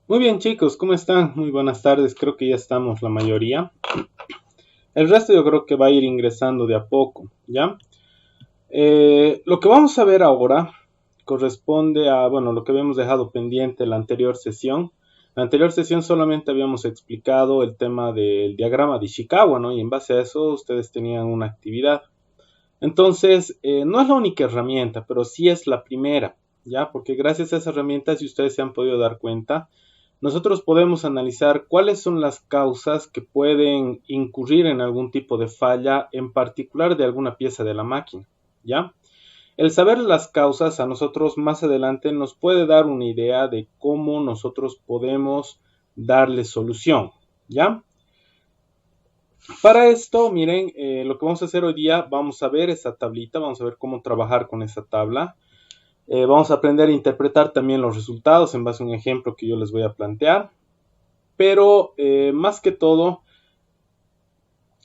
Muy bien chicos, ¿cómo están? Muy buenas tardes, creo que ya estamos la mayoría. El resto yo creo que va a ir ingresando de a poco, ¿ya? Lo que vamos a ver ahora corresponde a, bueno, lo que habíamos dejado pendiente en la anterior sesión. La anterior sesión solamente habíamos explicado el tema del diagrama de Ishikawa, ¿no? Y en base a eso ustedes tenían una actividad. Entonces, no es la única herramienta, pero sí es la primera, ¿ya? Porque gracias a esa herramienta, si ustedes se han podido dar cuenta, nosotros podemos analizar cuáles son las causas que pueden incurrir en algún tipo de falla, en particular de alguna pieza de la máquina, ¿ya? El saber las causas a nosotros más adelante nos puede dar una idea de cómo nosotros podemos darle solución, ¿ya? Para esto, miren, lo que vamos a hacer hoy día, vamos a ver esa tablita, vamos a ver cómo trabajar con esa tabla. Vamos a aprender a interpretar también los resultados en base a un ejemplo que yo les voy a plantear. Pero más que todo,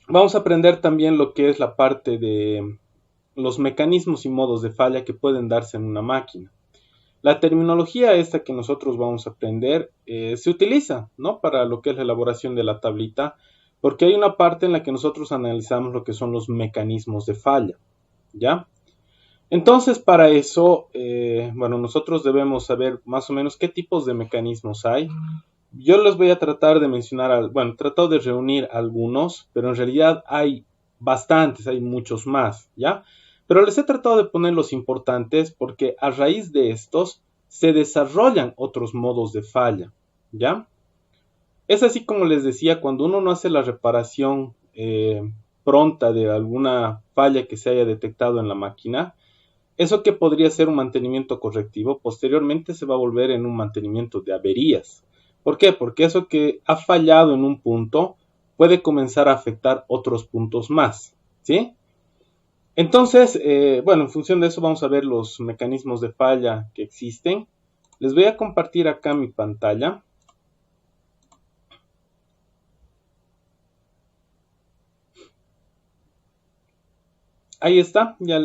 vamos a aprender también lo que es la parte de los mecanismos y modos de falla que pueden darse en una máquina. La terminología esta que nosotros vamos a aprender se utiliza, ¿no? Para lo que es la elaboración de la tablita, porque hay una parte en la que nosotros analizamos lo que son los mecanismos de falla, ¿ya? Entonces, para eso, bueno, nosotros debemos saber más o menos qué tipos de mecanismos hay. Yo les voy a tratar de mencionar, bueno, trato de reunir algunos, pero en realidad hay bastantes, hay muchos más, ¿ya? Pero les he tratado de poner los importantes porque a raíz de estos se desarrollan otros modos de falla, ¿ya? Es así como les decía, cuando uno no hace la reparación pronta de alguna falla que se haya detectado en la máquina, eso que podría ser un mantenimiento correctivo, posteriormente se va a volver en un mantenimiento de averías. ¿Por qué? Porque eso que ha fallado en un punto puede comenzar a afectar otros puntos más, ¿sí? Entonces, bueno, en función de eso vamos a ver los mecanismos de falla que existen. Les voy a compartir acá mi pantalla. Ahí está, ya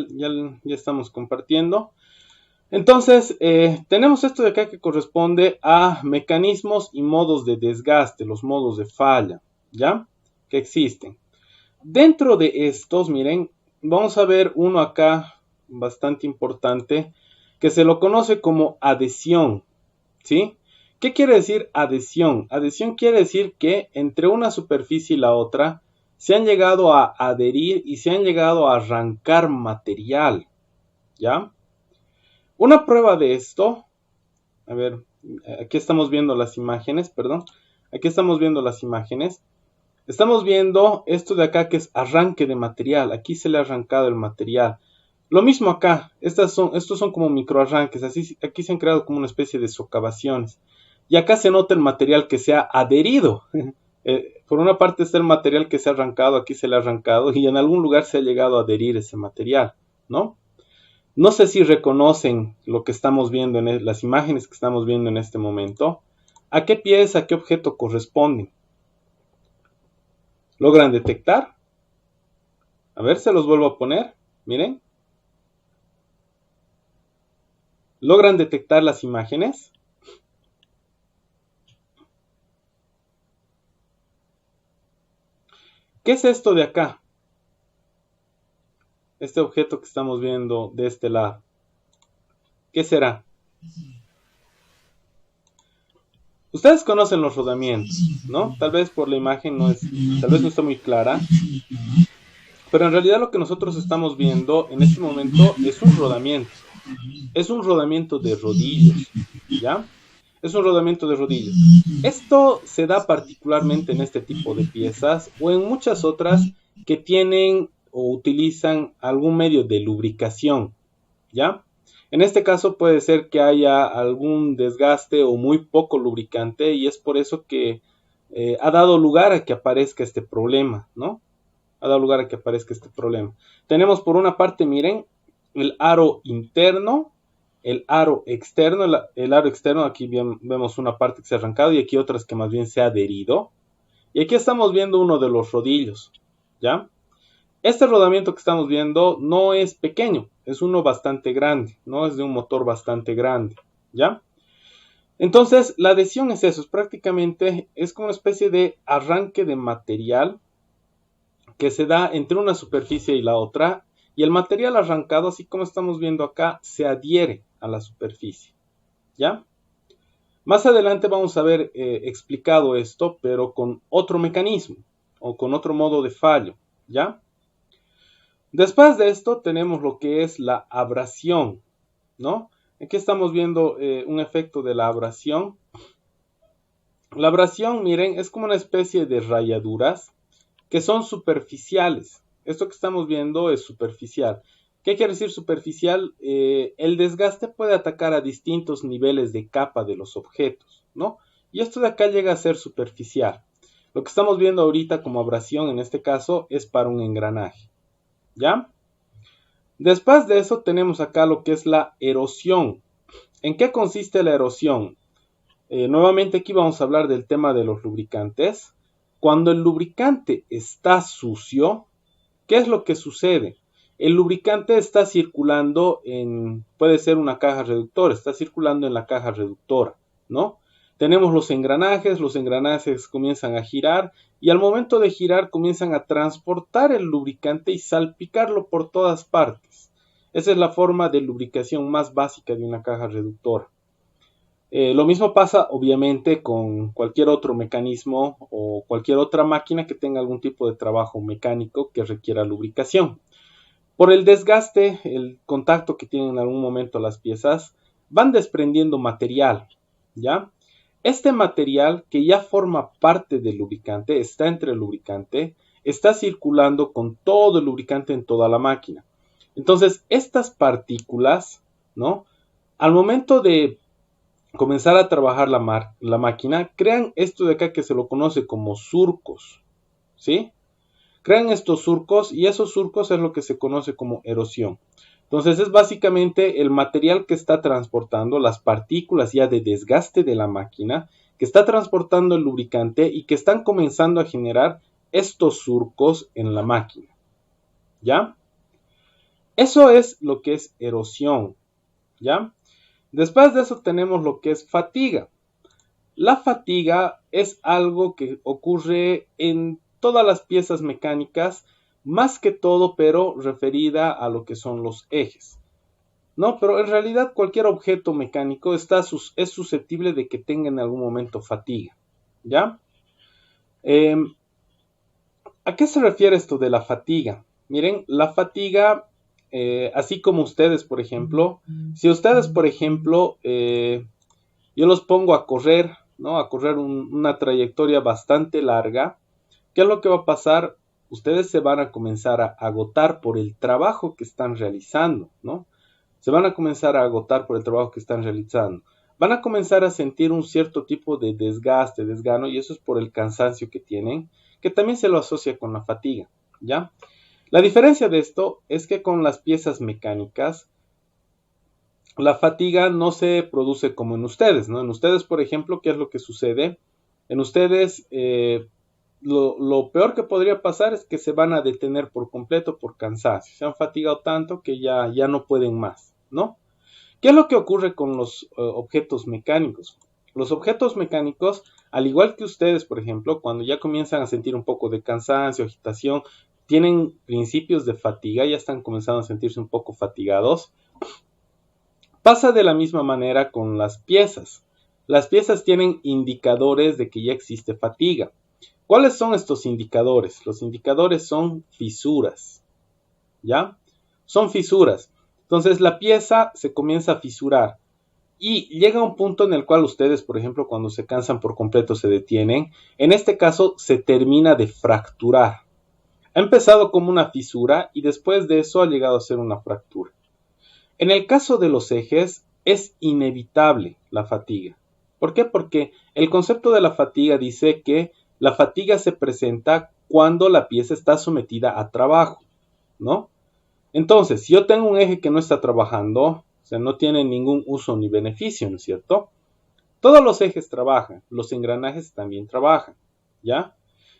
estamos compartiendo. Entonces, tenemos esto de acá que corresponde a mecanismos y modos de desgaste, los modos de falla, ¿ya? Que existen. Dentro de estos, miren, vamos a ver uno acá bastante importante que se lo conoce como adhesión, ¿sí? ¿Qué quiere decir adhesión? Adhesión quiere decir que entre una superficie y la otra se han llegado a adherir y se han llegado a arrancar material, ¿ya? Una prueba de esto, a ver, aquí estamos viendo las imágenes, perdón, aquí estamos viendo las imágenes. Estamos viendo esto de acá que es arranque de material, aquí se le ha arrancado el material. Lo mismo acá, estos son como microarranques, así, aquí se han creado como una especie de socavaciones. Y acá se nota el material que se ha adherido. Por una parte está el material que se ha arrancado, aquí se le ha arrancado, y en algún lugar se ha llegado a adherir ese material, ¿no? No sé si reconocen lo que estamos viendo en las imágenes que estamos viendo en este momento. ¿A qué pieza, a qué objeto corresponden? ¿Logran detectar? A ver, se los vuelvo a poner. Miren. ¿Logran detectar las imágenes? ¿Qué es esto de acá? Este objeto que estamos viendo de este lado. ¿Qué será? Ustedes conocen los rodamientos, ¿no? Tal vez por la imagen tal vez no está muy clara, pero en realidad lo que nosotros estamos viendo en este momento es un rodamiento. Es un rodamiento de rodillos, ¿ya? Es un rodamiento de rodillos. Esto se da particularmente en este tipo de piezas o en muchas otras que tienen o utilizan algún medio de lubricación, ¿ya? En este caso puede ser que haya algún desgaste o muy poco lubricante y es por eso que ha dado lugar a que aparezca este problema, ¿no? Ha dado lugar a que aparezca este problema. Tenemos por una parte, miren, el aro interno, el aro externo, el aro externo, aquí vemos una parte que se ha arrancado y aquí otras que más bien se ha adherido. Y aquí estamos viendo uno de los rodillos, ¿ya? Este rodamiento que estamos viendo no es pequeño, es uno bastante grande, ¿no? Es de un motor bastante grande, ¿ya? Entonces, la adhesión es eso, es como una especie de arranque de material que se da entre una superficie y la otra, y el material arrancado, así como estamos viendo acá, se adhiere a la superficie, ¿ya? Más adelante vamos a ver explicado esto, pero con otro mecanismo, o con otro modo de fallo, ¿ya? Después de esto tenemos lo que es la abrasión, ¿no? Aquí estamos viendo un efecto de la abrasión. La abrasión, miren, es como una especie de rayaduras que son superficiales. Esto que estamos viendo es superficial. ¿Qué quiere decir superficial? El desgaste puede atacar a distintos niveles de capa de los objetos, ¿no? Y esto de acá llega a ser superficial. Lo que estamos viendo ahorita como abrasión en este caso es para un engranaje, ¿ya? Después de eso tenemos acá lo que es la erosión. ¿En qué consiste la erosión? Nuevamente aquí vamos a hablar del tema de los lubricantes. Cuando el lubricante está sucio, ¿qué es lo que sucede? El lubricante está circulando puede ser una caja reductora, está circulando en la caja reductora, ¿no? Tenemos los engranajes comienzan a girar y al momento de girar comienzan a transportar el lubricante y salpicarlo por todas partes. Esa es la forma de lubricación más básica de una caja reductora. Lo mismo pasa obviamente con cualquier otro mecanismo o cualquier otra máquina que tenga algún tipo de trabajo mecánico que requiera lubricación. Por el desgaste, el contacto que tienen en algún momento las piezas, van desprendiendo material, ¿ya? Este material que ya forma parte del lubricante, está entre el lubricante, está circulando con todo el lubricante en toda la máquina. Entonces, estas partículas, ¿no? Al momento de comenzar a trabajar la máquina, crean esto de acá que se lo conoce como surcos, ¿sí? Crean estos surcos y esos surcos es lo que se conoce como erosión. Entonces es básicamente el material que está transportando las partículas ya de desgaste de la máquina, que está transportando el lubricante y que están comenzando a generar estos surcos en la máquina, ¿ya? Eso es lo que es erosión, ¿ya? Después de eso tenemos lo que es fatiga. La fatiga es algo que ocurre en todas las piezas mecánicas, más que todo, pero referida a lo que son los ejes. No, pero en realidad cualquier objeto mecánico es susceptible de que tenga en algún momento fatiga, ¿ya? ¿A qué se refiere esto de la fatiga? Miren, la fatiga, así como ustedes, por ejemplo, si ustedes, por ejemplo, yo los pongo a correr, ¿no? A correr una trayectoria bastante larga, ¿qué es lo que va a pasar? Ustedes se van a comenzar a agotar por el trabajo que están realizando, ¿no? Se van a comenzar a agotar por el trabajo que están realizando. Van a comenzar a sentir un cierto tipo de desgaste, desgano, y eso es por el cansancio que tienen, que también se lo asocia con la fatiga, ¿ya? La diferencia de esto es que con las piezas mecánicas, la fatiga no se produce como en ustedes, ¿no? En ustedes, por ejemplo, ¿qué es lo que sucede? En ustedes, lo peor que podría pasar es que se van a detener por completo por cansancio. Se han fatigado tanto que ya no pueden más, ¿no? ¿Qué es lo que ocurre con los objetos mecánicos? Los objetos mecánicos, al igual que ustedes, por ejemplo, cuando ya comienzan a sentir un poco de cansancio, agitación, tienen principios de fatiga, ya están comenzando a sentirse un poco fatigados. Pasa de la misma manera con las piezas. Las piezas tienen indicadores de que ya existe fatiga. ¿Cuáles son estos indicadores? Los indicadores son fisuras, ¿ya? Son fisuras. Entonces la pieza se comienza a fisurar y llega un punto en el cual ustedes, por ejemplo, cuando se cansan por completo se detienen. En este caso se termina de fracturar. Ha empezado como una fisura y después de eso ha llegado a ser una fractura. En el caso de los ejes es inevitable la fatiga. ¿Por qué? Porque el concepto de la fatiga dice que la fatiga se presenta cuando la pieza está sometida a trabajo, ¿no? Entonces, si yo tengo un eje que no está trabajando, o sea, no tiene ningún uso ni beneficio, ¿no es cierto? Todos los ejes trabajan, los engranajes también trabajan, ¿ya?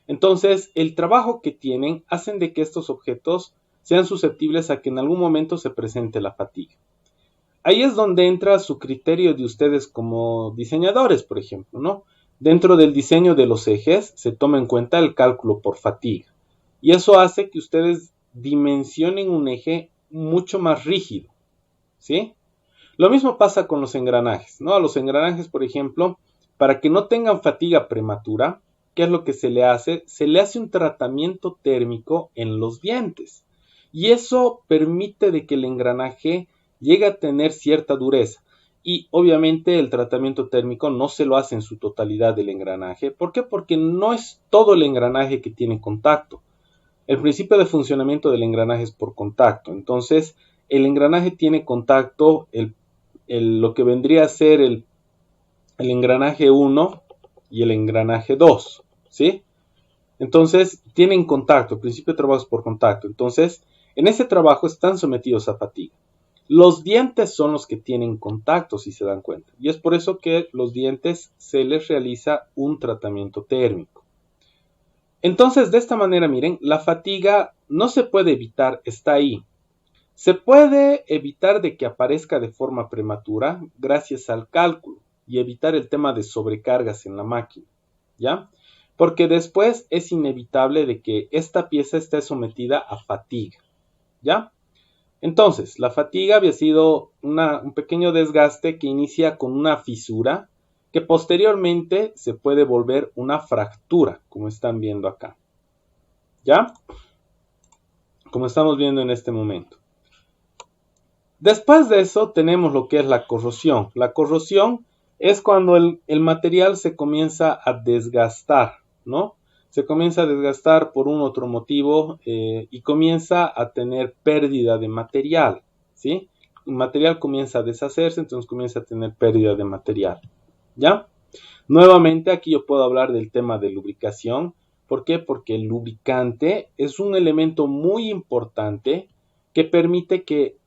Entonces, el trabajo que tienen hacen de que estos objetos sean susceptibles a que en algún momento se presente la fatiga. Ahí es donde entra su criterio de ustedes como diseñadores, por ejemplo, ¿no? Dentro del diseño de los ejes se toma en cuenta el cálculo por fatiga. Y eso hace que ustedes dimensionen un eje mucho más rígido, ¿sí? Lo mismo pasa con los engranajes, ¿no? A los engranajes, por ejemplo, para que no tengan fatiga prematura, ¿qué es lo que se le hace? Se le hace un tratamiento térmico en los dientes. Y eso permite de que el engranaje llegue a tener cierta dureza. Y obviamente el tratamiento térmico no se lo hace en su totalidad del engranaje. ¿Por qué? Porque no es todo el engranaje que tiene contacto. El principio de funcionamiento del engranaje es por contacto. Entonces, el engranaje tiene contacto, lo que vendría a ser el engranaje 1 y el engranaje 2, ¿sí? Entonces, tienen contacto, el principio de trabajo es por contacto. Entonces, en ese trabajo están sometidos a fatiga. Los dientes son los que tienen contacto, si se dan cuenta. Y es por eso que los dientes se les realiza un tratamiento térmico. Entonces, de esta manera, miren, la fatiga no se puede evitar, está ahí. Se puede evitar de que aparezca de forma prematura gracias al cálculo y evitar el tema de sobrecargas en la máquina, ¿ya? Porque después es inevitable de que esta pieza esté sometida a fatiga, ¿ya? Entonces, la fatiga había sido un pequeño desgaste que inicia con una fisura que posteriormente se puede volver una fractura, como están viendo acá, ¿ya? Como estamos viendo en este momento. Después de eso tenemos lo que es la corrosión. La corrosión es cuando el material se comienza a desgastar, ¿no? Se comienza a desgastar por un otro motivo y comienza a tener pérdida de material, ¿sí? El material comienza a deshacerse, entonces comienza a tener pérdida de material, ¿ya? Nuevamente aquí yo puedo hablar del tema de lubricación. ¿Por qué? Porque el lubricante es un elemento muy importante que permite que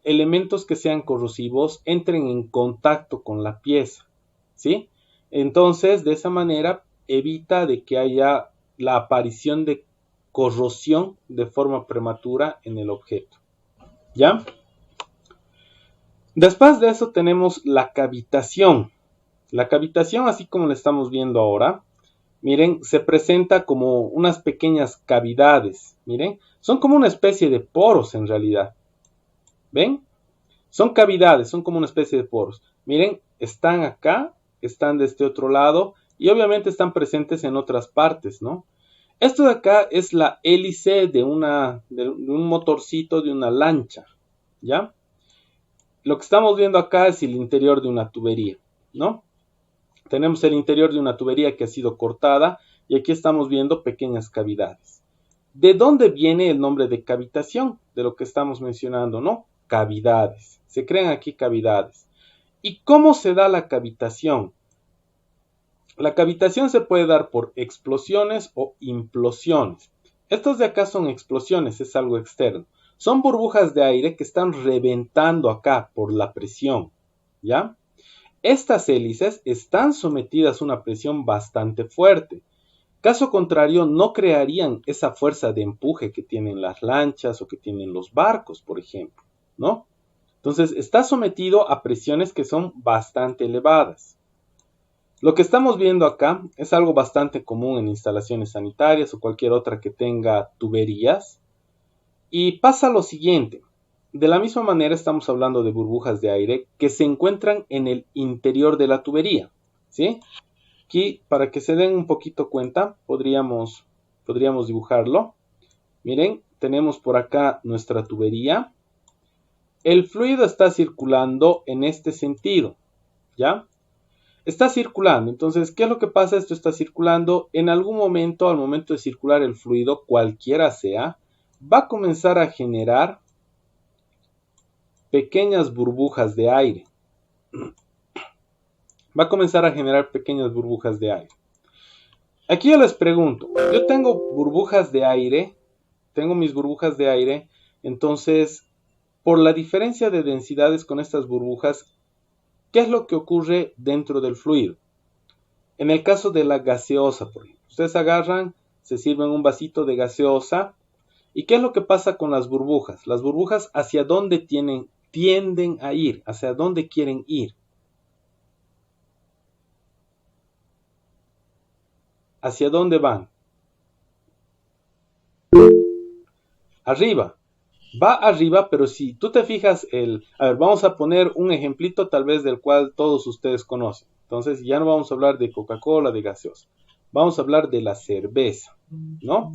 elementos que sean corrosivos entren en contacto con la pieza, ¿sí? Entonces, de esa manera evita de que haya la aparición de corrosión de forma prematura en el objeto, ¿ya? Después de eso tenemos la cavitación. La cavitación, así como la estamos viendo ahora, miren, se presenta como unas pequeñas cavidades, miren, son como una especie de poros en realidad. ¿Ven? Son cavidades, son como una especie de poros. Miren, están acá, están de este otro lado y obviamente están presentes en otras partes, ¿no? Esto de acá es la hélice de un motorcito de una lancha, ¿ya? Lo que estamos viendo acá es el interior de una tubería, ¿no? Tenemos el interior de una tubería que ha sido cortada y aquí estamos viendo pequeñas cavidades. ¿De dónde viene el nombre de cavitación? De lo que estamos mencionando, ¿no? Cavidades. Se crean aquí cavidades. ¿Y cómo se da la cavitación? La cavitación se puede dar por explosiones o implosiones. Estos de acá son explosiones, es algo externo. Son burbujas de aire que están reventando acá por la presión, ¿ya? Estas hélices están sometidas a una presión bastante fuerte. Caso contrario, no crearían esa fuerza de empuje que tienen las lanchas o que tienen los barcos, por ejemplo, ¿no? Entonces, está sometido a presiones que son bastante elevadas. Lo que estamos viendo acá es algo bastante común en instalaciones sanitarias o cualquier otra que tenga tuberías. Y pasa lo siguiente. De la misma manera estamos hablando de burbujas de aire que se encuentran en el interior de la tubería, ¿sí? Aquí, para que se den un poquito cuenta, podríamos dibujarlo. Miren, tenemos por acá nuestra tubería. El fluido está circulando en este sentido, ¿ya? Está circulando. Entonces, ¿qué es lo que pasa? Esto está circulando. En algún momento, al momento de circular el fluido, cualquiera sea, va a comenzar a generar pequeñas burbujas de aire. Va a comenzar a generar pequeñas burbujas de aire. Aquí yo les pregunto, yo tengo burbujas de aire, tengo mis burbujas de aire, entonces, por la diferencia de densidades con estas burbujas, ¿qué es lo que ocurre dentro del fluido? En el caso de la gaseosa, por ejemplo, ustedes agarran, se sirven un vasito de gaseosa, ¿y qué es lo que pasa con las burbujas? Las burbujas, ¿hacia dónde tienen tienden a ir, hacia dónde quieren ir. ¿Hacia dónde van? Arriba. Va arriba, pero si tú te fijas, a ver, vamos a poner un ejemplito tal vez del cual todos ustedes conocen. Entonces ya no vamos a hablar de Coca-Cola, de gaseosa. Vamos a hablar de la cerveza, ¿no?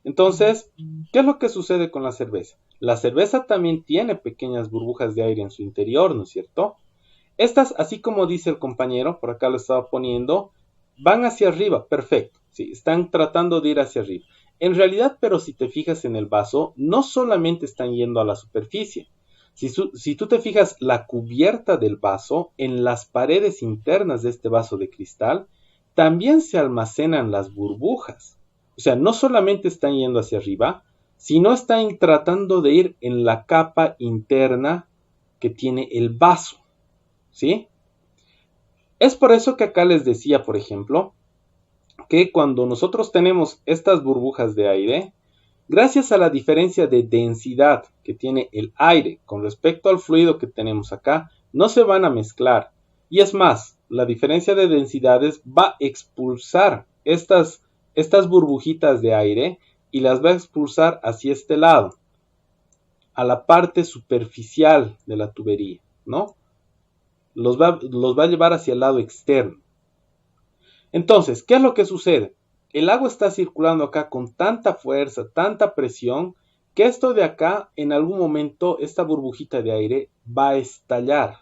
Entonces, ¿qué es lo que sucede con la cerveza? La cerveza también tiene pequeñas burbujas de aire en su interior, ¿no es cierto? Estas, así como dice el compañero, por acá lo estaba poniendo, van hacia arriba, perfecto. Sí, están tratando de ir hacia arriba. En realidad, pero si te fijas en el vaso, no solamente están yendo a la superficie. Si tú te fijas la cubierta del vaso, en las paredes internas de este vaso de cristal, también se almacenan las burbujas. O sea, no solamente están yendo hacia arriba, sino están tratando de ir en la capa interna que tiene el vaso. ¿Sí? Es por eso que acá les decía, por ejemplo, que cuando nosotros tenemos estas burbujas de aire, gracias a la diferencia de densidad que tiene el aire con respecto al fluido que tenemos acá, no se van a mezclar. Y es más, la diferencia de densidades va a expulsar estas burbujitas de aire y las va a expulsar hacia este lado, a la parte superficial de la tubería, ¿no? Los va a llevar hacia el lado externo. Entonces, ¿qué es lo que sucede? El agua está circulando acá con tanta fuerza, tanta presión, que esto de acá, en algún momento, esta burbujita de aire va a estallar.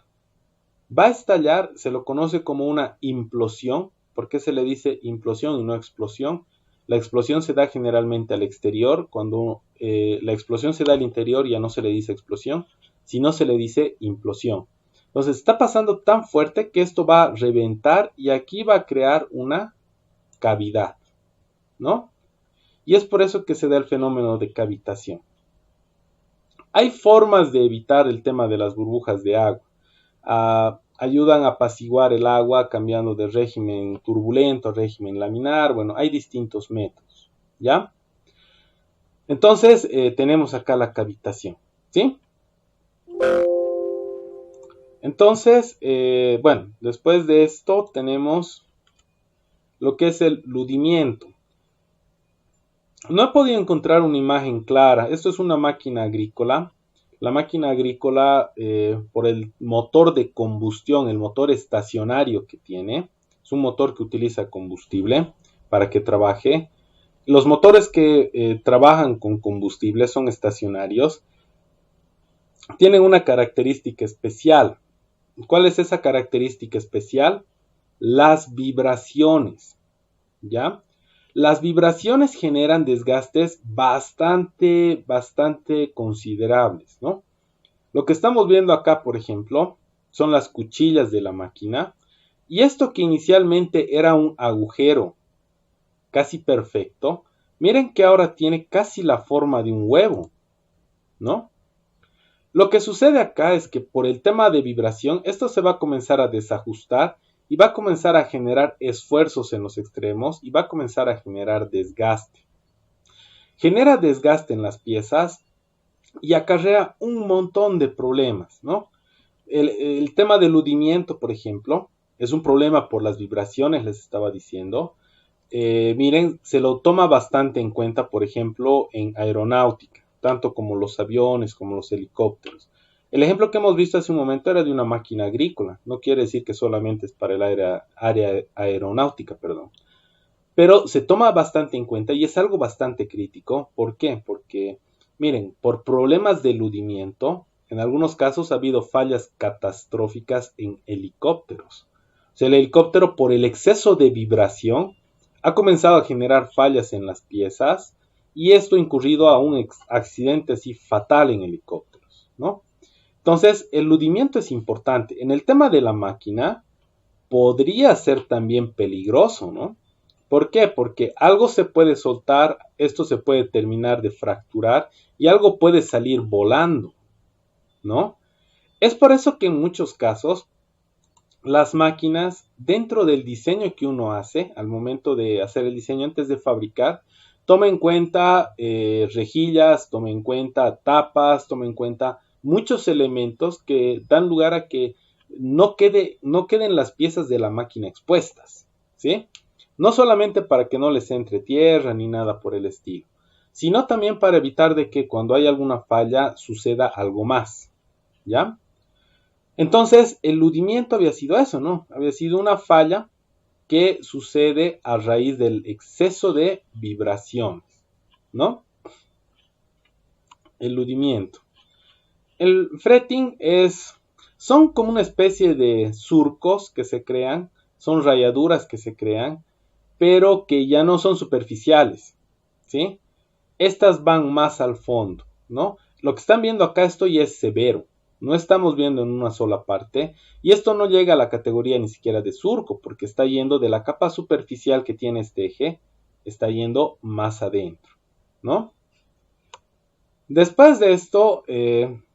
Va a estallar, se lo conoce como una implosión. ¿Por qué se le dice implosión y no explosión? La explosión se da generalmente al exterior. Cuando la explosión se da al interior, ya no se le dice explosión, sino se le dice implosión. Entonces está pasando tan fuerte que esto va a reventar y aquí va a crear una cavidad, ¿no? Y es por eso que se da el fenómeno de cavitación. Hay formas de evitar el tema de las burbujas de agua. Ayudan a apaciguar el agua cambiando de régimen turbulento a régimen laminar. Bueno, hay distintos métodos, ¿ya? Entonces tenemos acá la cavitación, ¿sí? Entonces, bueno, después de esto tenemos lo que es el ludimiento. No he podido encontrar una imagen clara. Esto es una máquina agrícola. La máquina agrícola, por el motor de combustión, el motor estacionario que tiene, es un motor que utiliza combustible para que trabaje. Los motores que trabajan con combustible son estacionarios. Tienen una característica especial. ¿Cuál es esa característica especial? Las vibraciones, ¿ya? Las vibraciones generan desgastes bastante considerables, ¿no? Lo que estamos viendo acá, por ejemplo, son las cuchillas de la máquina. Y esto que inicialmente era un agujero casi perfecto, miren que ahora tiene casi la forma de un huevo, ¿no? Lo que sucede acá es que por el tema de vibración, esto se va a comenzar a desajustar y va a comenzar a generar esfuerzos en los extremos y va a comenzar a generar desgaste. Genera desgaste en las piezas y acarrea un montón de problemas, ¿no? El tema del hundimiento, por ejemplo, es un problema por las vibraciones, les estaba diciendo. Miren, se lo toma bastante en cuenta, por ejemplo, en aeronáutica, tanto como los aviones, como los helicópteros. El ejemplo que hemos visto hace un momento era de una máquina agrícola. No quiere decir que solamente es para el área aeronáutica, perdón. Pero se toma bastante en cuenta y es algo bastante crítico. ¿Por qué? Porque, miren, por problemas de hundimiento, en algunos casos ha habido fallas catastróficas en helicópteros. O sea, el helicóptero, por el exceso de vibración, ha comenzado a generar fallas en las piezas y esto ha incurrido a un accidente así fatal en helicópteros, ¿no? Entonces, el hundimiento es importante. En el tema de la máquina, podría ser también peligroso, ¿no? ¿Por qué? Porque algo se puede soltar, esto se puede terminar de fracturar y algo puede salir volando, ¿no? Es por eso que en muchos casos, las máquinas, dentro del diseño que uno hace, al momento de hacer el diseño antes de fabricar, toma en cuenta rejillas, toma en cuenta tapas, toma en cuenta muchos elementos que dan lugar a que no queden las piezas de la máquina expuestas, ¿sí? No solamente para que no les entre tierra ni nada por el estilo, sino también para evitar de que cuando hay alguna falla suceda algo más, ¿ya? Entonces, el hundimiento había sido eso, ¿no? Había sido una falla que sucede a raíz del exceso de vibraciones, ¿no? El hundimiento. El fretting son como una especie de surcos que se crean, son rayaduras que se crean, pero que ya no son superficiales, ¿sí? Estas van más al fondo, ¿no? Lo que están viendo acá, esto ya es severo, no estamos viendo en una sola parte, y esto no llega a la categoría ni siquiera de surco, porque está yendo de la capa superficial que tiene este eje, está yendo más adentro, ¿no? Después de esto,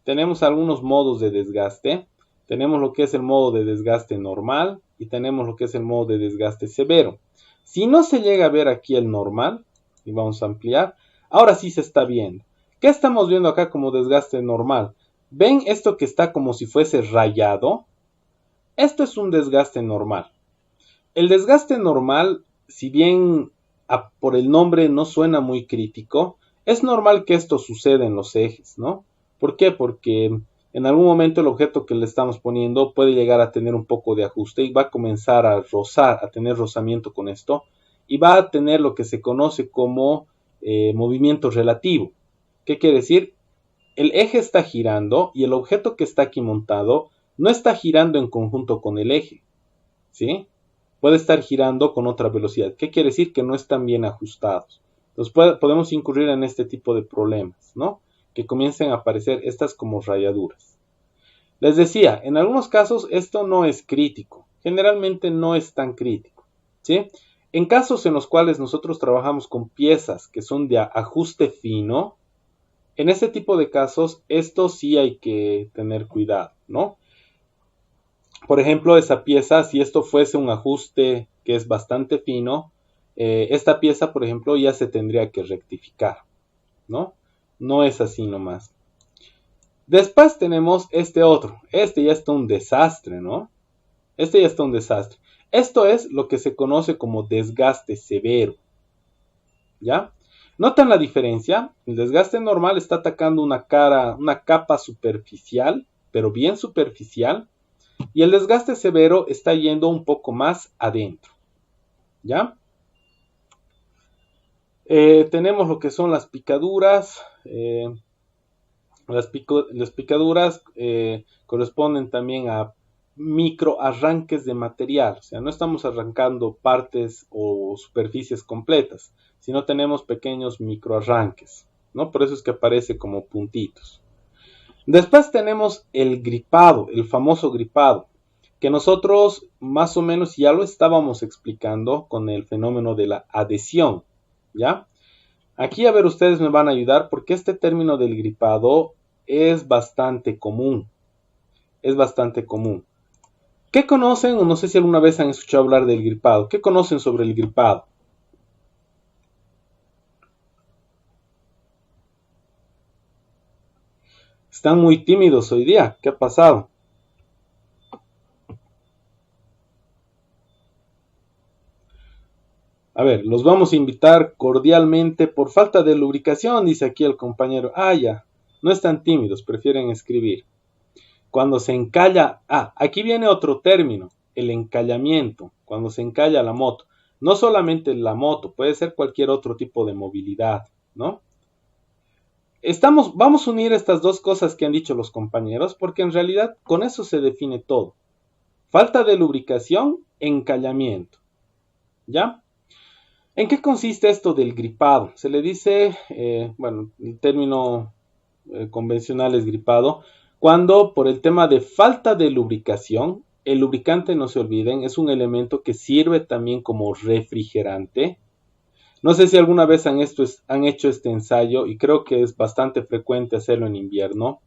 tenemos algunos modos de desgaste. Tenemos lo que es el modo de desgaste normal y tenemos lo que es el modo de desgaste severo. Si no se llega a ver aquí el normal, y vamos a ampliar, ahora sí se está viendo. ¿Qué estamos viendo acá como desgaste normal? ¿Ven esto que está como si fuese rayado? Esto es un desgaste normal. El desgaste normal, si bien por el nombre no suena muy crítico, es normal que esto suceda en los ejes, ¿no? ¿Por qué? Porque en algún momento el objeto que le estamos poniendo puede llegar a tener un poco de ajuste y va a comenzar a rozar, a tener rozamiento con esto, y va a tener lo que se conoce como movimiento relativo. ¿Qué quiere decir? El eje está girando y el objeto que está aquí montado no está girando en conjunto con el eje, ¿sí? Puede estar girando con otra velocidad. ¿Qué quiere decir? Que no están bien ajustados. Entonces podemos incurrir en este tipo de problemas, ¿no? Que comiencen a aparecer estas como rayaduras. Les decía, en algunos casos esto no es crítico. Generalmente no es tan crítico, ¿sí? En casos en los cuales nosotros trabajamos con piezas que son de ajuste fino, en este tipo de casos esto sí hay que tener cuidado, ¿no? Por ejemplo, esa pieza, si esto fuese un ajuste que es bastante fino, esta pieza, por ejemplo, ya se tendría que rectificar, ¿no? No es así nomás. Después tenemos este otro. Este ya está un desastre, ¿no? Este ya está un desastre. Esto es lo que se conoce como desgaste severo, ¿ya? ¿Notan la diferencia? El desgaste normal está atacando una capa superficial, pero bien superficial, y el desgaste severo está yendo un poco más adentro, ¿ya? Tenemos lo que son las picaduras. Las picaduras corresponden también a micro arranques de material. O sea, no estamos arrancando partes o superficies completas, sino tenemos pequeños micro arranques, ¿no? Por eso es que aparece como puntitos. Después tenemos el gripado, el famoso gripado, que nosotros más o menos ya lo estábamos explicando con el fenómeno de la adhesión, ¿ya? Aquí, a ver, ustedes me van a ayudar porque este término del gripado es bastante común. Es bastante común. ¿Qué conocen o no sé si alguna vez han escuchado hablar del gripado? ¿Qué conocen sobre el gripado? Están muy tímidos hoy día. ¿Qué ha pasado? A ver, los vamos a invitar cordialmente por falta de lubricación, dice aquí el compañero. Ah, ya, no están tímidos, prefieren escribir. Cuando se encalla, aquí viene otro término, el encallamiento, cuando se encalla la moto. No solamente la moto, puede ser cualquier otro tipo de movilidad, ¿no? Vamos a unir estas dos cosas que han dicho los compañeros, porque en realidad con eso se define todo. Falta de lubricación, encallamiento, ¿ya? ¿En qué consiste esto del gripado? Se le dice, bueno, el término convencional es gripado, cuando por el tema de falta de lubricación, el lubricante, no se olviden, es un elemento que sirve también como refrigerante. No sé si alguna vez han hecho este ensayo y creo que es bastante frecuente hacerlo en invierno,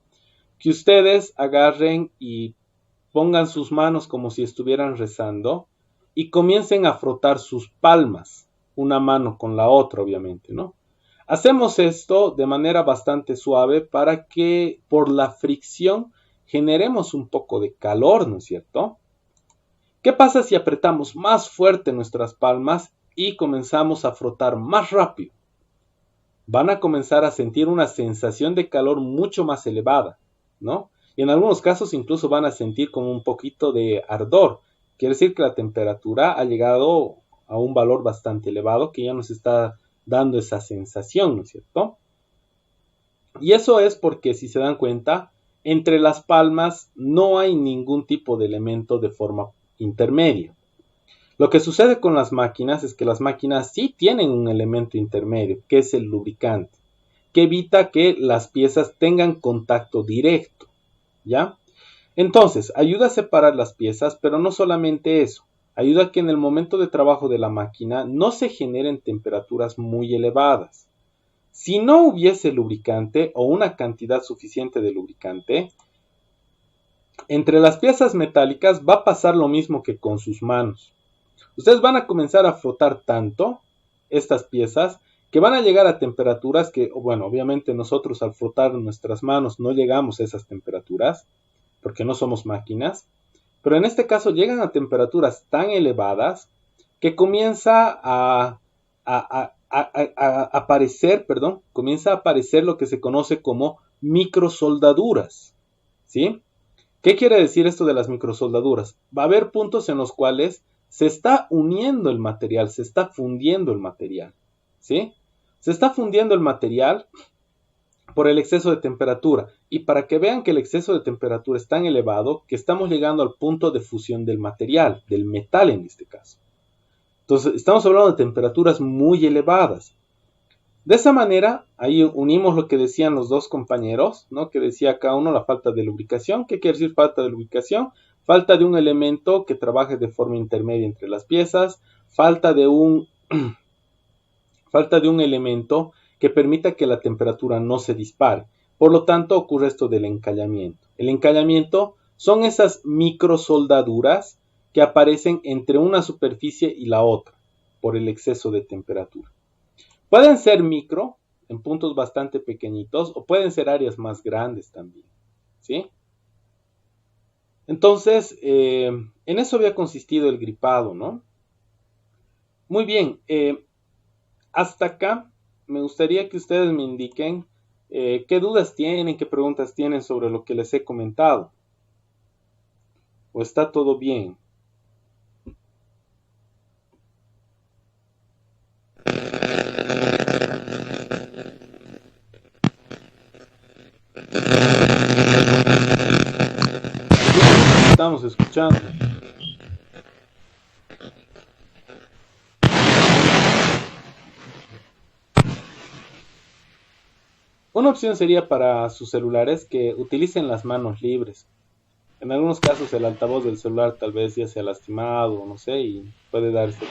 que ustedes agarren y pongan sus manos como si estuvieran rezando y comiencen a frotar sus palmas, una mano con la otra, obviamente, ¿no? Hacemos esto de manera bastante suave para que por la fricción generemos un poco de calor, ¿no es cierto? ¿Qué pasa si apretamos más fuerte nuestras palmas y comenzamos a frotar más rápido? Van a comenzar a sentir una sensación de calor mucho más elevada, ¿no? Y en algunos casos incluso van a sentir como un poquito de ardor. Quiere decir que la temperatura ha llegado a un valor bastante elevado que ya nos está dando esa sensación, ¿no es cierto? Y eso es porque, si se dan cuenta, entre las palmas no hay ningún tipo de elemento de forma intermedia. Lo que sucede con las máquinas es que las máquinas sí tienen un elemento intermedio, que es el lubricante, que evita que las piezas tengan contacto directo, ¿ya? Entonces, ayuda a separar las piezas, pero no solamente eso, ayuda a que en el momento de trabajo de la máquina no se generen temperaturas muy elevadas. Si no hubiese lubricante o una cantidad suficiente de lubricante, entre las piezas metálicas va a pasar lo mismo que con sus manos. Ustedes van a comenzar a frotar tanto estas piezas que van a llegar a temperaturas que, bueno, obviamente nosotros al frotar nuestras manos no llegamos a esas temperaturas porque no somos máquinas, pero en este caso llegan a temperaturas tan elevadas que comienza a aparecer, comienza a aparecer lo que se conoce como microsoldaduras, ¿sí? ¿Qué quiere decir esto de las microsoldaduras? Va a haber puntos en los cuales se está uniendo el material, se está fundiendo el material, ¿sí? Se está fundiendo el material por el exceso de temperatura. Y para que vean que el exceso de temperatura es tan elevado que estamos llegando al punto de fusión del material, del metal en este caso. Entonces, estamos hablando de temperaturas muy elevadas. De esa manera, ahí unimos lo que decían los dos compañeros, ¿no? Que decía cada uno la falta de lubricación. ¿Qué quiere decir falta de lubricación? Falta de un elemento que trabaje de forma intermedia entre las piezas, falta de un elemento que permita que la temperatura no se dispare. Por lo tanto, ocurre esto del encallamiento. El encallamiento son esas microsoldaduras que aparecen entre una superficie y la otra por el exceso de temperatura. Pueden ser micro, en puntos bastante pequeñitos, o pueden ser áreas más grandes también, ¿sí? Entonces, en eso había consistido el gripado, ¿no? Muy bien, hasta acá me gustaría que ustedes me indiquen qué dudas tienen, qué preguntas tienen sobre lo que les he comentado. ¿O está todo bien? Estamos escuchando. Una opción sería para sus celulares que utilicen las manos libres. En algunos casos el altavoz del celular tal vez ya se ha lastimado, no sé, y puede darse.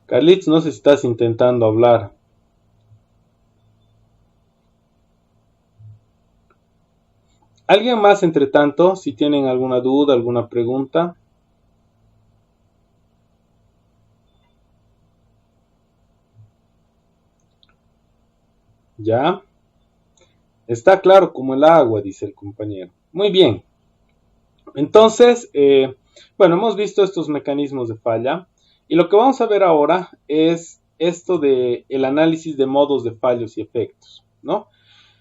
Carlitos, no sé si estás intentando hablar. ¿Alguien más, entre tanto, si tienen alguna duda, alguna pregunta? ¿Ya? Está claro como el agua, dice el compañero. Muy bien. Entonces, bueno, hemos visto estos mecanismos de falla y lo que vamos a ver ahora es esto de el análisis de modos de fallos y efectos, ¿no?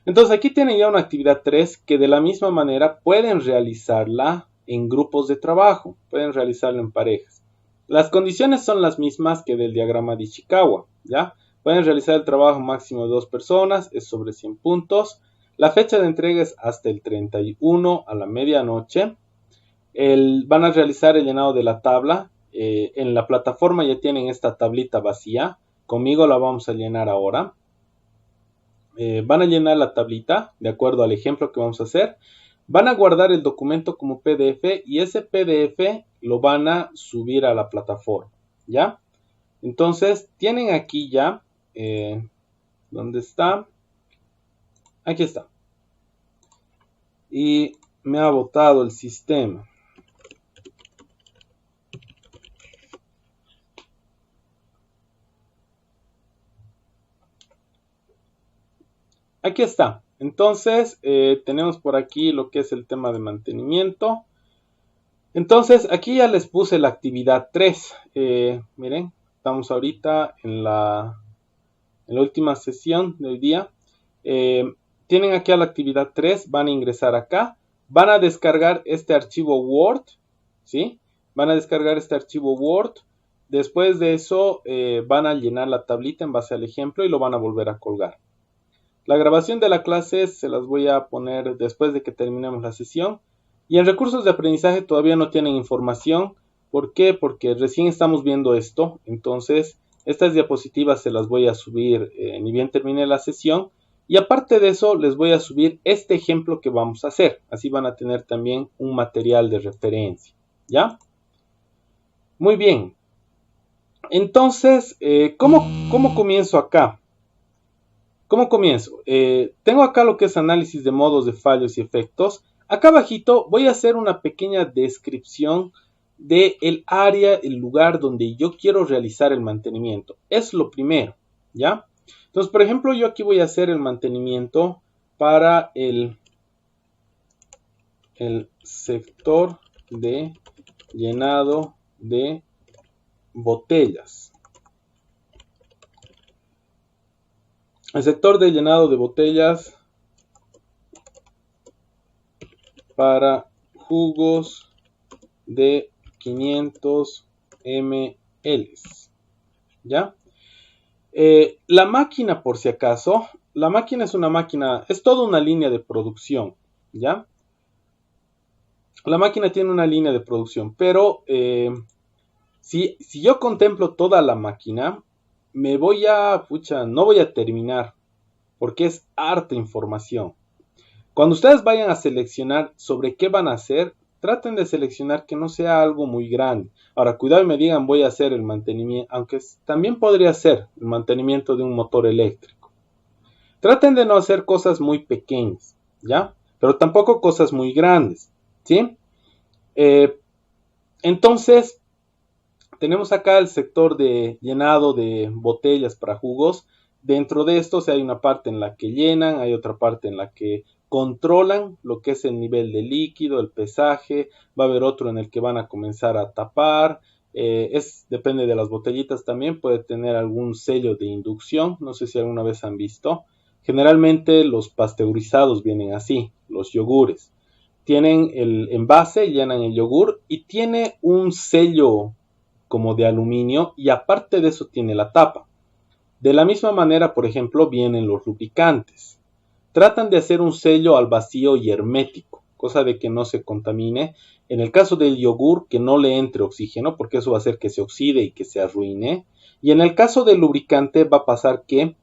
Entonces aquí tienen ya una actividad 3 que de la misma manera pueden realizarla en grupos de trabajo, pueden realizarla en parejas. Las condiciones son las mismas que del diagrama de Ishikawa, ¿ya? Pueden realizar el trabajo máximo de 2 personas, es sobre 100 puntos. La fecha de entrega es hasta el 31 a la medianoche. Van a realizar el llenado de la tabla. En la plataforma ya tienen esta tablita vacía. Conmigo la vamos a llenar ahora. Van a llenar la tablita de acuerdo al ejemplo que vamos a hacer. Van a guardar el documento como PDF y ese PDF lo van a subir a la plataforma, ¿ya? Entonces, tienen aquí ya, ¿dónde está? Aquí está. Y me ha botado el sistema. aquí está. Entonces, tenemos por aquí lo que es el tema de mantenimiento. Entonces, aquí ya les puse la actividad 3. Miren, estamos ahorita en la última sesión del día. Tienen aquí a la actividad 3, van a ingresar acá, van a descargar este archivo Word, ¿sí? Van a descargar este archivo Word. Después de eso, van a llenar la tablita en base al ejemplo y lo van a volver a colgar. La grabación de la clase se las voy a poner después de que terminemos la sesión. Y en recursos de aprendizaje todavía no tienen información. ¿Por qué? Porque recién estamos viendo esto. Entonces, estas diapositivas se las voy a subir ni bien termine la sesión. Y aparte de eso, les voy a subir este ejemplo que vamos a hacer. Así van a tener también un material de referencia. ¿Ya? Muy bien. Entonces, ¿cómo comienzo acá? ¿Cómo comienzo? Tengo acá lo que es análisis de modos de fallos y efectos. Acá abajito voy a hacer una pequeña descripción del área, el lugar donde yo quiero realizar el mantenimiento. Es lo primero, ¿ya? Entonces, por ejemplo, yo aquí voy a hacer el mantenimiento para el sector de llenado de botellas. El sector de llenado de botellas para jugos de 500 ml. ¿Ya? La máquina, por si acaso, la máquina es una máquina, es toda una línea de producción. ¿Ya? La máquina tiene una línea de producción, pero si yo contemplo toda la máquina, no voy a terminar, porque es harta información. Cuando ustedes vayan a seleccionar sobre qué van a hacer, traten de seleccionar que no sea algo muy grande. Ahora, cuidado y me digan, voy a hacer el mantenimiento, aunque también podría ser el mantenimiento de un motor eléctrico. Traten de no hacer cosas muy pequeñas, ¿ya? Pero tampoco cosas muy grandes, ¿sí? Entonces, tenemos acá el sector de llenado de botellas para jugos. Dentro de esto, hay una parte en la que llenan, hay otra parte en la que controlan lo que es el nivel de líquido, el pesaje, va a haber otro en el que van a comenzar a tapar, depende de las botellitas también, puede tener algún sello de inducción, no sé si alguna vez han visto. Generalmente los pasteurizados vienen así, los yogures. Tienen el envase, llenan el yogur y tiene un sello como de aluminio y aparte de eso tiene la tapa. De la misma manera, por ejemplo, vienen los lubricantes. Tratan de hacer un sello al vacío y hermético, cosa de que no se contamine. En el caso del yogur, que no le entre oxígeno, porque eso va a hacer que se oxide y que se arruine. Y en el caso del lubricante va a pasar que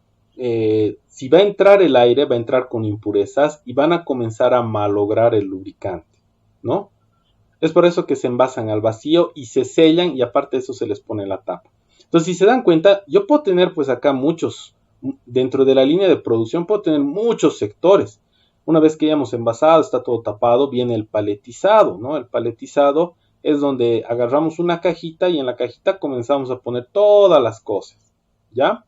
si va a entrar el aire, va a entrar con impurezas y van a comenzar a malograr el lubricante, ¿no? Es por eso que se envasan al vacío y se sellan y aparte de eso se les pone la tapa. Entonces, si se dan cuenta, yo puedo tener pues acá dentro de la línea de producción puedo tener muchos sectores. Una vez que ya hemos envasado, está todo tapado, viene el paletizado, ¿no? El paletizado es donde agarramos una cajita y en la cajita comenzamos a poner todas las cosas, ¿ya?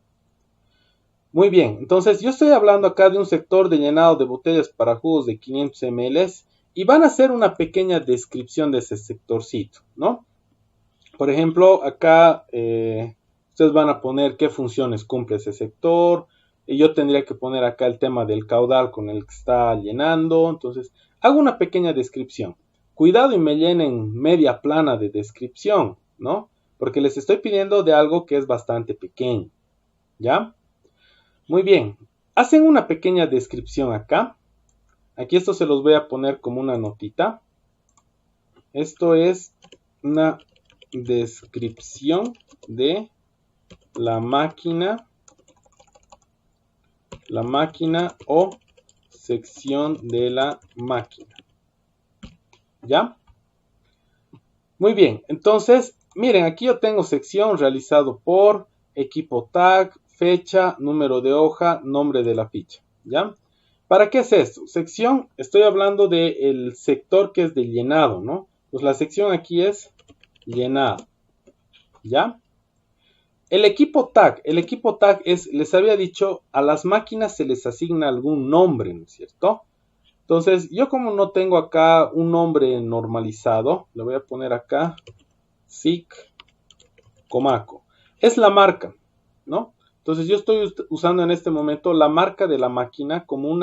Muy bien, entonces yo estoy hablando acá de un sector de llenado de botellas para jugos de 500 ml y van a hacer una pequeña descripción de ese sectorcito, ¿no? Por ejemplo, acá ustedes van a poner qué funciones cumple ese sector. Y yo tendría que poner acá el tema del caudal con el que está llenando. Entonces, hago una pequeña descripción. Cuidado y me llenen media plana de descripción, ¿no? Porque les estoy pidiendo de algo que es bastante pequeño, ¿ya? Muy bien. Hacen una pequeña descripción acá. Aquí esto se los voy a poner como una notita. Esto es una descripción de la máquina o sección de la máquina. ¿Ya? Muy bien, entonces, miren, aquí yo tengo sección realizado por equipo tag, fecha, número de hoja, nombre de la ficha. ¿Ya? ¿Para qué es esto? Sección, estoy hablando del sector que es de llenado, ¿no? Pues la sección aquí es llenado. ¿Ya? El equipo tag es, les había dicho, a las máquinas se les asigna algún nombre, ¿no es cierto? Entonces, yo como no tengo acá un nombre normalizado, le voy a poner acá SIC Comaco. Es la marca, ¿no? Entonces, yo estoy usando en este momento la marca de la máquina como un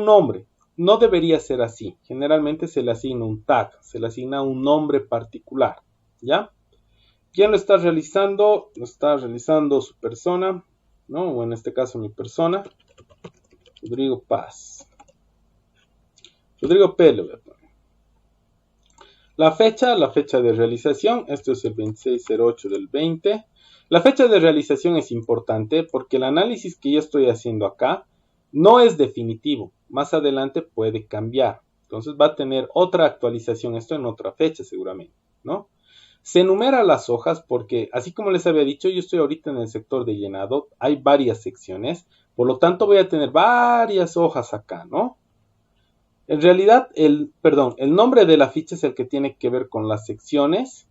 nombre. No debería ser así. Generalmente se le asigna un tag, se le asigna un nombre particular, ¿ya? ¿Quién lo está realizando? Lo está realizando su persona, ¿no? O en este caso mi persona, Rodrigo Paz. Rodrigo P. le voy a poner. La fecha de realización, esto es el 26/08 del 20. La fecha de realización es importante porque el análisis que yo estoy haciendo acá no es definitivo. Más adelante puede cambiar. Entonces va a tener otra actualización esto en otra fecha seguramente, ¿no? Se enumeran las hojas porque, así como les había dicho, yo estoy ahorita en el sector de llenado. Hay varias secciones. Por lo tanto voy a tener varias hojas acá, ¿no? En realidad, el nombre de la ficha es el que tiene que ver con las secciones.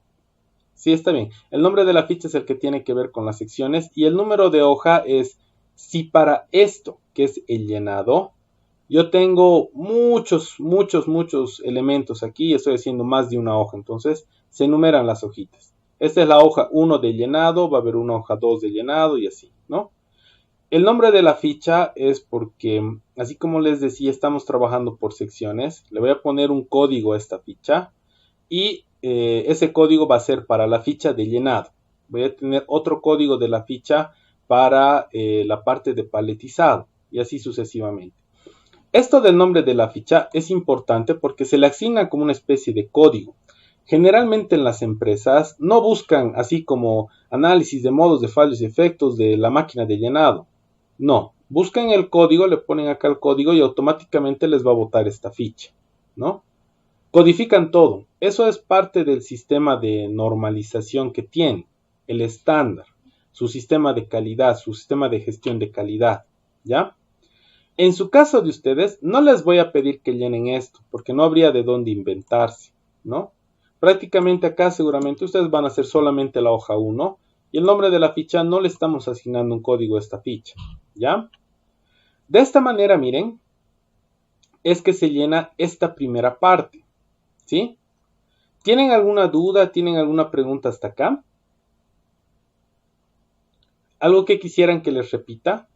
Sí, está bien. El nombre de la ficha es el que tiene que ver con las secciones. Y el número de hoja es si para esto, que es el llenado, yo tengo muchos elementos aquí. Estoy haciendo más de una hoja. Entonces, se enumeran las hojitas. Esta es la hoja 1 de llenado. Va a haber una hoja 2 de llenado y así, ¿no? El nombre de la ficha es porque, así como les decía, estamos trabajando por secciones. Le voy a poner un código a esta ficha y ese código va a ser para la ficha de llenado. Voy a tener otro código de la ficha para la parte de paletizado y así sucesivamente. Esto del nombre de la ficha es importante porque se le asigna como una especie de código. Generalmente en las empresas no buscan así como análisis de modos de fallos y efectos de la máquina de llenado. No, buscan el código, le ponen acá el código y automáticamente les va a botar esta ficha, ¿no? Codifican todo. Eso es parte del sistema de normalización que tiene, el estándar, su sistema de calidad, su sistema de gestión de calidad, ¿ya? En su caso de ustedes, no les voy a pedir que llenen esto, porque no habría de dónde inventarse, ¿no? Prácticamente acá seguramente ustedes van a hacer solamente la hoja 1 y el nombre de la ficha no le estamos asignando un código a esta ficha, ¿ya? De esta manera, miren, es que se llena esta primera parte, ¿sí? ¿Tienen alguna duda? ¿Tienen alguna pregunta hasta acá? ¿Algo que quisieran que les repita?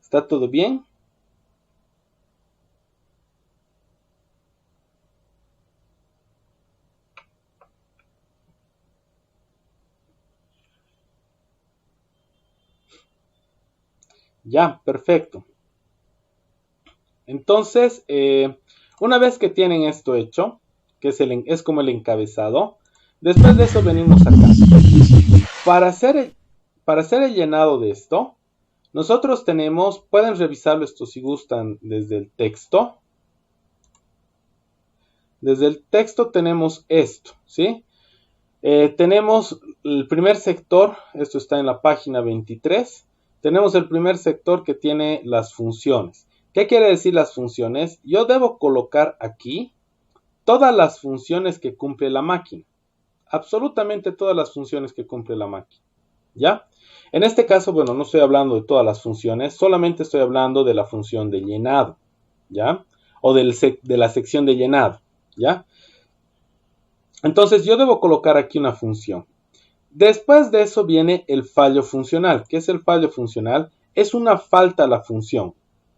¿Está todo bien? Ya, perfecto. Entonces, una vez que tienen esto hecho, que es como el encabezado, después de eso venimos acá. Para hacer el llenado de esto, nosotros pueden revisarlo esto si gustan desde el texto. Desde el texto tenemos esto, ¿sí? Tenemos el primer sector, esto está en la página 23. Tenemos el primer sector que tiene las funciones. ¿Qué quiere decir las funciones? Yo debo colocar aquí todas las funciones que cumple la máquina. Absolutamente todas las funciones que cumple la máquina. ¿Ya? En este caso, bueno, no estoy hablando de todas las funciones, solamente estoy hablando de la función de llenado. ¿Ya? O de la sección de llenado. ¿Ya? Entonces yo debo colocar aquí una función. Después de eso viene el fallo funcional. ¿Qué es el fallo funcional? Es una falta a la función.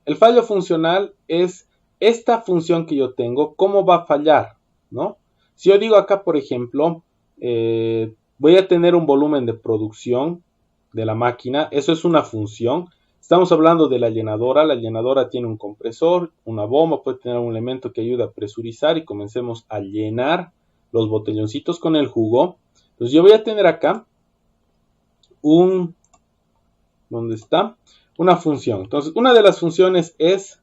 El fallo funcional es esta función que yo tengo, cómo va a fallar, ¿no? Si yo digo acá, por ejemplo, voy a tener un volumen de producción de la máquina, eso es una función. Estamos hablando de la llenadora tiene un compresor, una bomba, puede tener un elemento que ayuda a presurizar y comencemos a llenar los botelloncitos con el jugo. Entonces yo voy a tener acá ¿dónde está? Una función. Entonces una de las funciones es,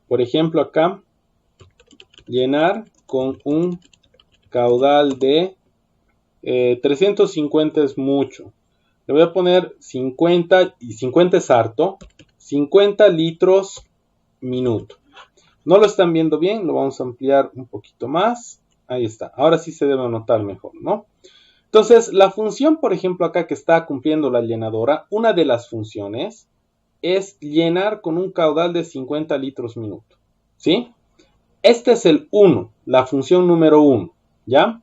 por ejemplo acá, llenar con un caudal de 350 es mucho. Le voy a poner 50 y 50 es harto. 50 litros minuto. No lo están viendo bien, lo vamos a ampliar un poquito más. Ahí está. Ahora sí se debe notar mejor, ¿no? Entonces, la función, por ejemplo, acá que está cumpliendo la llenadora, una de las funciones es llenar con un caudal de 50 litros minuto, ¿sí? Este es el 1, la función número 1, ¿ya?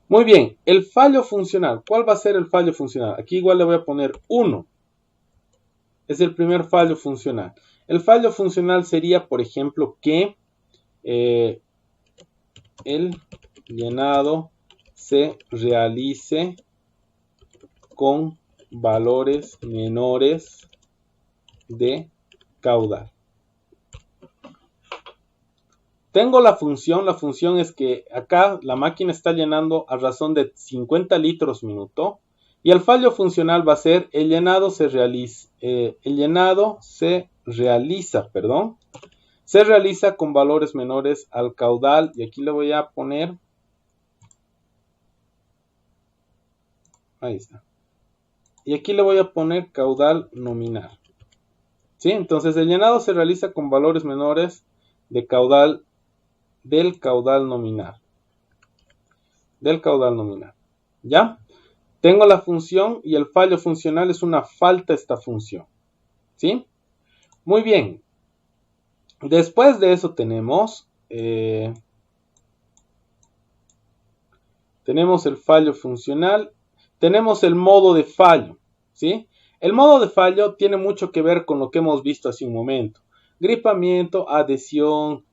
Muy bien, el fallo funcional. ¿Cuál va a ser el fallo funcional? Aquí igual le voy a poner 1. Es el primer fallo funcional. El fallo funcional sería, por ejemplo, que el llenado se realice con valores menores de caudal. Tengo la función es que acá la máquina está llenando a razón de 50 litros minuto y el fallo funcional va a ser el llenado se realiza con valores menores al caudal y aquí le voy a poner, ahí está, y aquí le voy a poner caudal nominal, ¿sí? Entonces el llenado se realiza con valores menores de caudal del caudal nominal. ¿Ya? Tengo la función y el fallo funcional es una falta esta función. ¿Sí? Muy bien. Después de eso tenemos el fallo funcional. Tenemos el modo de fallo. ¿Sí? El modo de fallo tiene mucho que ver con lo que hemos visto hace un momento. Gripamiento, adhesión,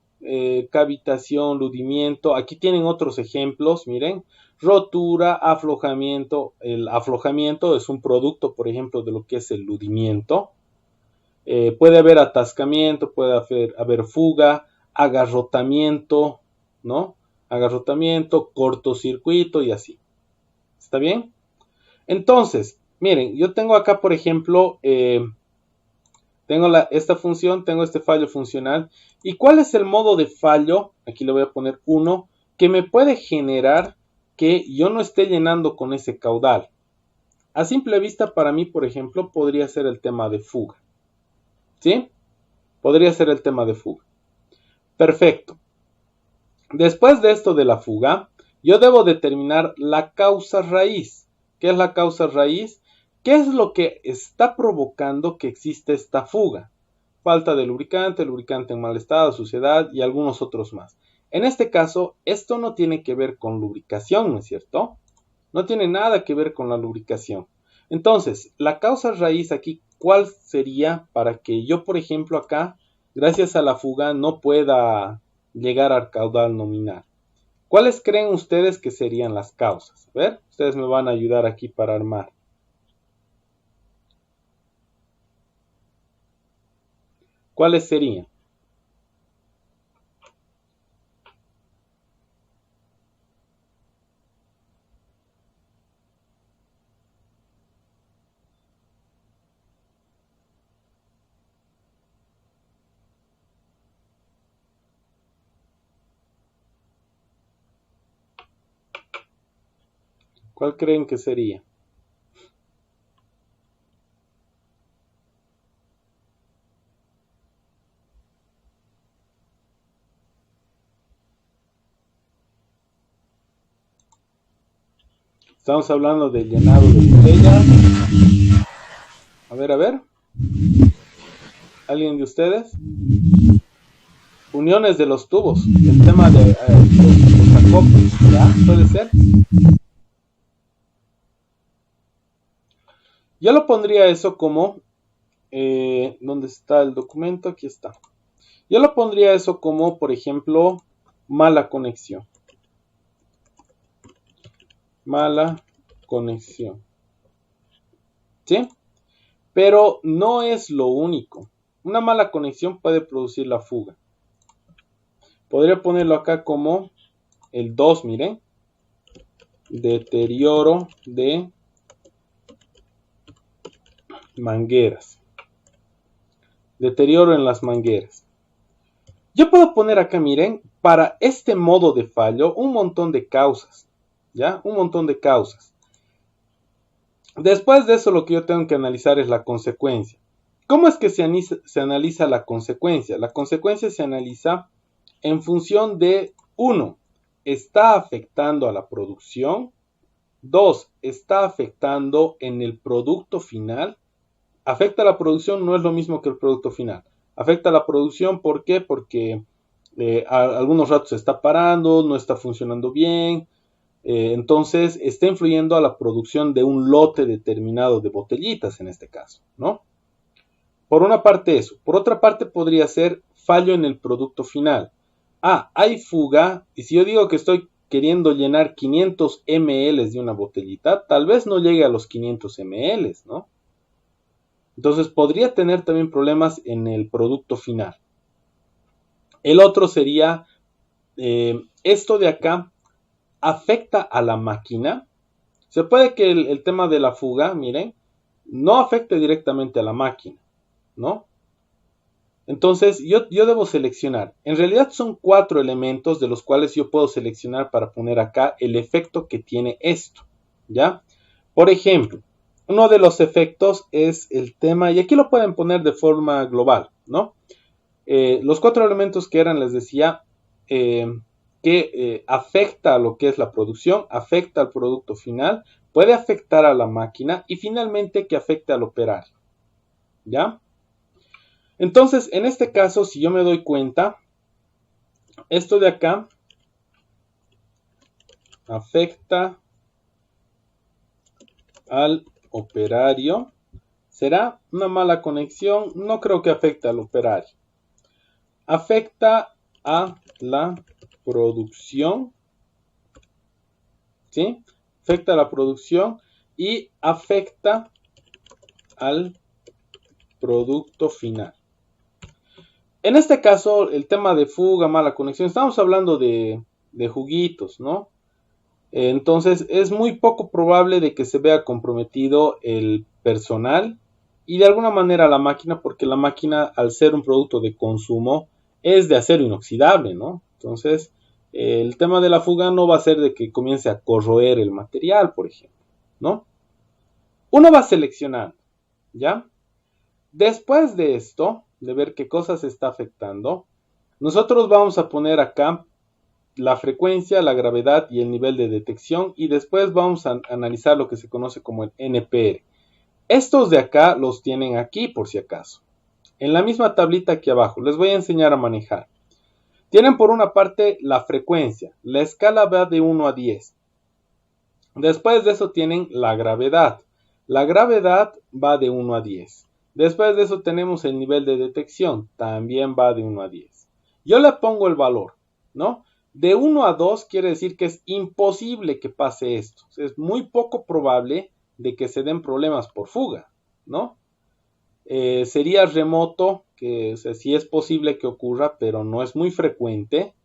cavitación, ludimiento. Aquí tienen otros ejemplos, miren. Rotura, aflojamiento. El aflojamiento es un producto, por ejemplo, de lo que es el ludimiento. Puede haber atascamiento, puede haber fuga, agarrotamiento, ¿no? Agarrotamiento, cortocircuito y así. ¿Está bien? Entonces, miren, yo tengo acá, por ejemplo, tengo esta función, tengo este fallo funcional. ¿Y cuál es el modo de fallo? Aquí le voy a poner 1, que me puede generar que yo no esté llenando con ese caudal. A simple vista, para mí, por ejemplo, podría ser el tema de fuga. ¿Sí? Podría ser el tema de fuga. Perfecto. Después de esto de la fuga, yo debo determinar la causa raíz. ¿Qué es la causa raíz? ¿Qué es lo que está provocando que exista esta fuga? Falta de lubricante en mal estado, suciedad y algunos otros más. En este caso, esto no tiene que ver con lubricación, ¿no es cierto? No tiene nada que ver con la lubricación. Entonces, la causa raíz aquí, ¿cuál sería para que yo, por ejemplo, acá, gracias a la fuga, no pueda llegar al caudal nominal? ¿Cuáles creen ustedes que serían las causas? A ver, ustedes me van a ayudar aquí para armar. ¿Cuáles serían? ¿Cuál creen que sería? Estamos hablando del llenado de botellas. A ver. ¿Alguien de ustedes? Uniones de los tubos. El tema de los acoples, ¿ya? ¿Puede ser? Yo lo pondría eso como... ¿dónde está el documento? Aquí está. Yo lo pondría eso como, por ejemplo, mala conexión. Mala conexión. ¿Sí? Pero no es lo único. Una mala conexión puede producir la fuga. Podría ponerlo acá como el 2, miren. Deterioro de mangueras. Deterioro en las mangueras. Yo puedo poner acá, miren, para este modo de fallo, un montón de causas. ¿Ya? Un montón de causas. Después de eso, lo que yo tengo que analizar es la consecuencia. ¿Cómo es que se analiza la consecuencia? La consecuencia se analiza en función de, 1, está afectando a la producción. 2, está afectando en el producto final. Afecta a la producción no es lo mismo que el producto final. Afecta a la producción, ¿por qué? Porque algunos ratos se está parando, no está funcionando bien. Entonces está influyendo a la producción de un lote determinado de botellitas en este caso, ¿no? Por una parte eso. Por otra parte podría ser fallo en el producto final. Hay fuga, y si yo digo que estoy queriendo llenar 500 ml de una botellita, tal vez no llegue a los 500 ml, ¿no? Entonces podría tener también problemas en el producto final. El otro sería, esto de acá afecta a la máquina. Se puede que el tema de la fuga, miren, no afecte directamente a la máquina, ¿no? Entonces yo debo seleccionar. En realidad son 4 elementos de los cuales yo puedo seleccionar para poner acá el efecto que tiene esto, ¿ya? Por ejemplo, uno de los efectos es el tema, y aquí lo pueden poner de forma global, ¿no? Los 4 elementos que eran, les decía, que afecta a lo que es la producción, afecta al producto final, puede afectar a la máquina y finalmente que afecte al operario, ¿ya? Entonces, en este caso, si yo me doy cuenta, esto de acá afecta al operario. ¿Será una mala conexión? No creo que afecte al operario. Afecta a la producción, ¿sí? Afecta a la producción y afecta al producto final. En este caso, el tema de fuga, mala conexión, estamos hablando de juguitos, ¿no? Entonces, es muy poco probable de que se vea comprometido el personal y de alguna manera la máquina, porque la máquina, al ser un producto de consumo, es de acero inoxidable, ¿no? Entonces, el tema de la fuga no va a ser de que comience a corroer el material, por ejemplo, ¿no? Uno va seleccionando, ¿ya? Después de esto, de ver qué cosas está afectando, nosotros vamos a poner acá la frecuencia, la gravedad y el nivel de detección y después vamos a analizar lo que se conoce como el NPR. Estos de acá los tienen aquí por si acaso. En la misma tablita aquí abajo, les voy a enseñar a manejar. Tienen por una parte la frecuencia, la escala va de 1 a 10. Después de eso tienen la gravedad. La gravedad va de 1 a 10. Después de eso tenemos el nivel de detección, también va de 1 a 10. Yo le pongo el valor, ¿no? De 1 a 2 quiere decir que es imposible que pase esto. Es muy poco probable de que se den problemas por fuga, ¿no? Sería remoto, que o sea, sí es posible que ocurra, pero no es muy frecuente.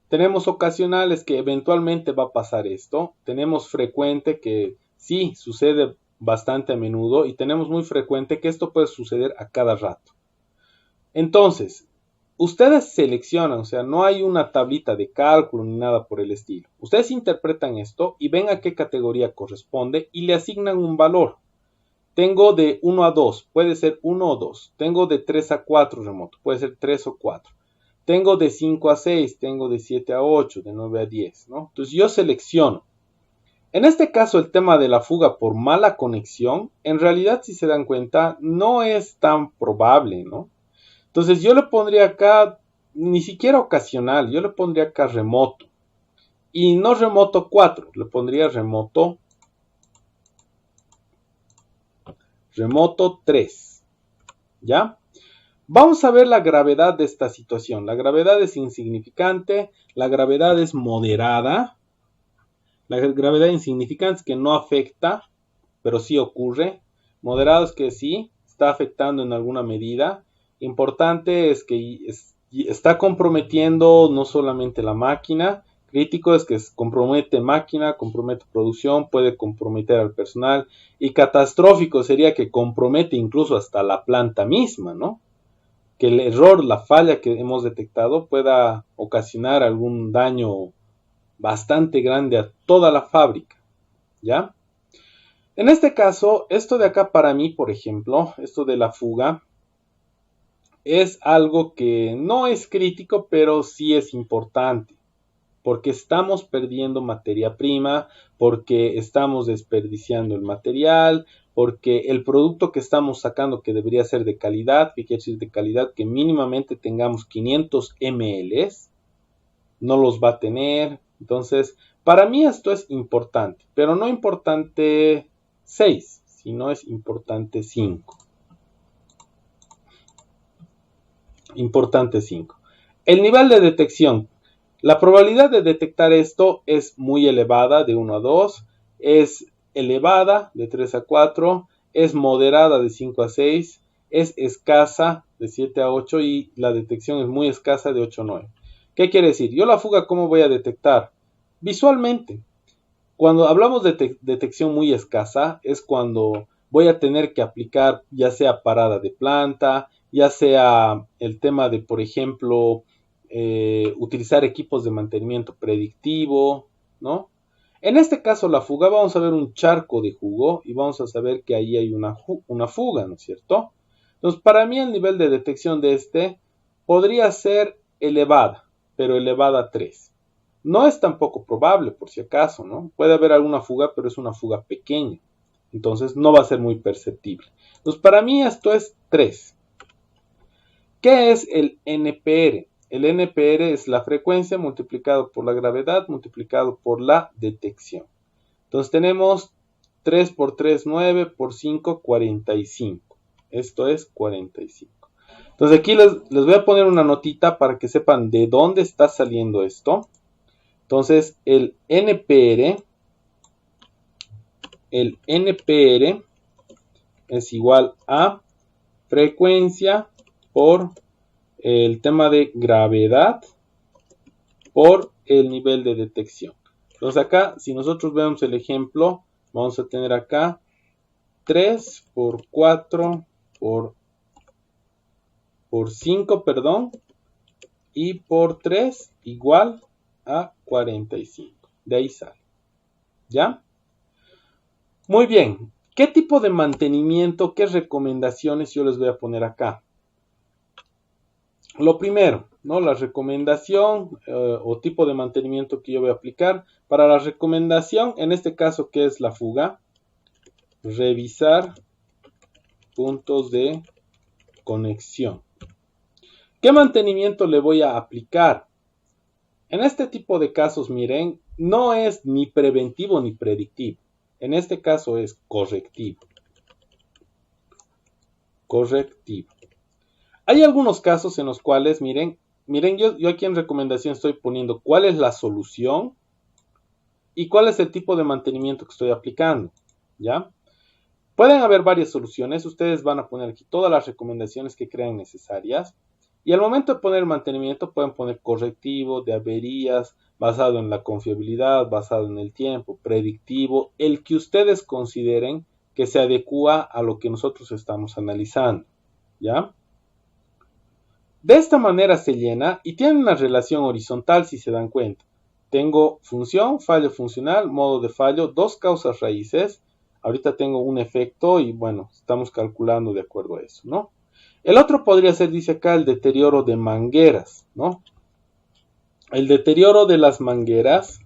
Tenemos ocasionales que eventualmente va a pasar esto. Tenemos frecuente que sí sucede bastante a menudo y tenemos muy frecuente que esto puede suceder a cada rato. Entonces, ustedes seleccionan, o sea, no hay una tablita de cálculo ni nada por el estilo. Ustedes interpretan esto y ven a qué categoría corresponde y le asignan un valor. Tengo de 1 a 2, puede ser 1 o 2. Tengo de 3 a 4 remoto, puede ser 3 o 4. Tengo de 5 a 6, tengo de 7 a 8, de 9 a 10, ¿no? Entonces yo selecciono. En este caso el tema de la fuga por mala conexión, en realidad si se dan cuenta, no es tan probable, ¿no? Entonces yo le pondría acá, ni siquiera ocasional, yo le pondría acá remoto. Y no remoto 4, le pondría remoto 3, ¿ya? Vamos a ver la gravedad de esta situación. La gravedad es insignificante, la gravedad es moderada, la gravedad insignificante es que no afecta, pero sí ocurre. Moderado es que sí, está afectando en alguna medida. Importante es que está comprometiendo no solamente la máquina. Crítico es que compromete máquina, compromete producción, puede comprometer al personal. Y catastrófico sería que compromete incluso hasta la planta misma, ¿no? Que el error, la falla que hemos detectado pueda ocasionar algún daño bastante grande a toda la fábrica, ¿ya? En este caso, esto de acá para mí, por ejemplo, esto de la fuga, es algo que no es crítico, pero sí es importante. porque estamos perdiendo materia prima, porque estamos desperdiciando el material, porque el producto que estamos sacando que debería ser de calidad, ¿qué quiere decir de calidad? Que mínimamente tengamos 500 ml, no los va a tener. Entonces, para mí esto es importante, pero no importante 6, sino es importante 5. Importante 5. El nivel de detección. La probabilidad de detectar esto es muy elevada, de 1 a 2, es elevada, de 3 a 4, es moderada, de 5 a 6, es escasa, de 7 a 8, y la detección es muy escasa, de 8 a 9. ¿Qué quiere decir? Yo la fuga, ¿cómo voy a detectar? Visualmente. Cuando hablamos de detección muy escasa, es cuando voy a tener que aplicar ya sea parada de planta, ya sea el tema de, por ejemplo, utilizar equipos de mantenimiento predictivo, ¿no? En este caso, la fuga, vamos a ver un charco de jugo y vamos a saber que ahí hay una fuga, ¿no es cierto? Entonces, para mí el nivel de detección de este podría ser elevada, pero elevada a 3. No es tampoco probable, por si acaso, ¿no? Puede haber alguna fuga, pero es una fuga pequeña. Entonces, no va a ser muy perceptible. Entonces, para mí esto es 3. ¿Qué es el NPR? El NPR es la frecuencia multiplicado por la gravedad multiplicado por la detección. Entonces tenemos 3 por 3, 9, por 5, 45. Esto es 45. Entonces aquí les voy a poner una notita para que sepan de dónde está saliendo esto. Entonces el NPR es igual a frecuencia por el tema de gravedad por el nivel de detección. Entonces acá, si nosotros vemos el ejemplo, vamos a tener acá 3 por 4 por 5, perdón, y por 3 igual a 45. De ahí sale. ¿Ya? Muy bien. ¿Qué tipo de mantenimiento, qué recomendaciones yo les voy a poner acá? Lo primero, ¿no? La recomendación o tipo de mantenimiento que yo voy a aplicar. Para la recomendación, en este caso, ¿qué es la fuga? Revisar puntos de conexión. ¿Qué mantenimiento le voy a aplicar? En este tipo de casos, miren, no es ni preventivo ni predictivo. En este caso es correctivo. Correctivo. Hay algunos casos en los cuales, miren, yo aquí en recomendación estoy poniendo cuál es la solución y cuál es el tipo de mantenimiento que estoy aplicando, ¿ya? Pueden haber varias soluciones, ustedes van a poner aquí todas las recomendaciones que crean necesarias y al momento de poner mantenimiento pueden poner correctivo, de averías, basado en la confiabilidad, basado en el tiempo, predictivo, el que ustedes consideren que se adecua a lo que nosotros estamos analizando, ¿ya? De esta manera se llena y tiene una relación horizontal si se dan cuenta. Tengo función, fallo funcional, modo de fallo, dos causas raíces. Ahorita tengo un efecto y bueno, estamos calculando de acuerdo a eso, ¿no? El otro podría ser, dice acá, el deterioro de mangueras, ¿no? El deterioro de las mangueras,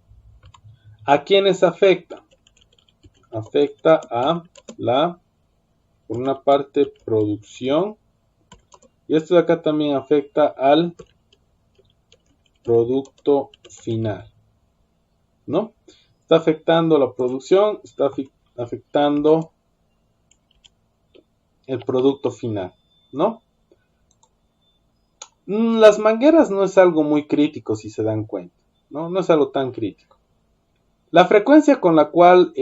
¿a quiénes afecta? Afecta a la, por una parte, producción. Y esto de acá también afecta al producto final, ¿no? Está afectando la producción, está afectando el producto final, ¿no? Las mangueras no es algo muy crítico si se dan cuenta, ¿no? No es algo tan crítico. La frecuencia con la cual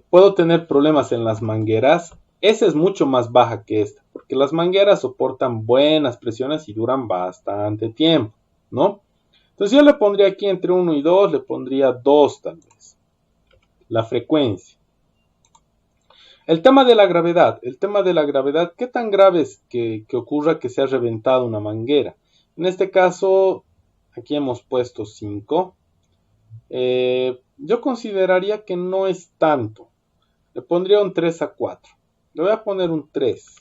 puedo tener problemas en las mangueras, esa es mucho más baja que esta, porque las mangueras soportan buenas presiones y duran bastante tiempo, ¿no? Entonces yo le pondría aquí entre 1 y 2, le pondría 2 tal vez. La frecuencia. El tema de la gravedad. ¿Qué tan grave es que ocurra que se ha reventado una manguera? En este caso, aquí hemos puesto 5. Yo consideraría que no es tanto. Le pondría un 3 a 4. Le voy a poner un 3.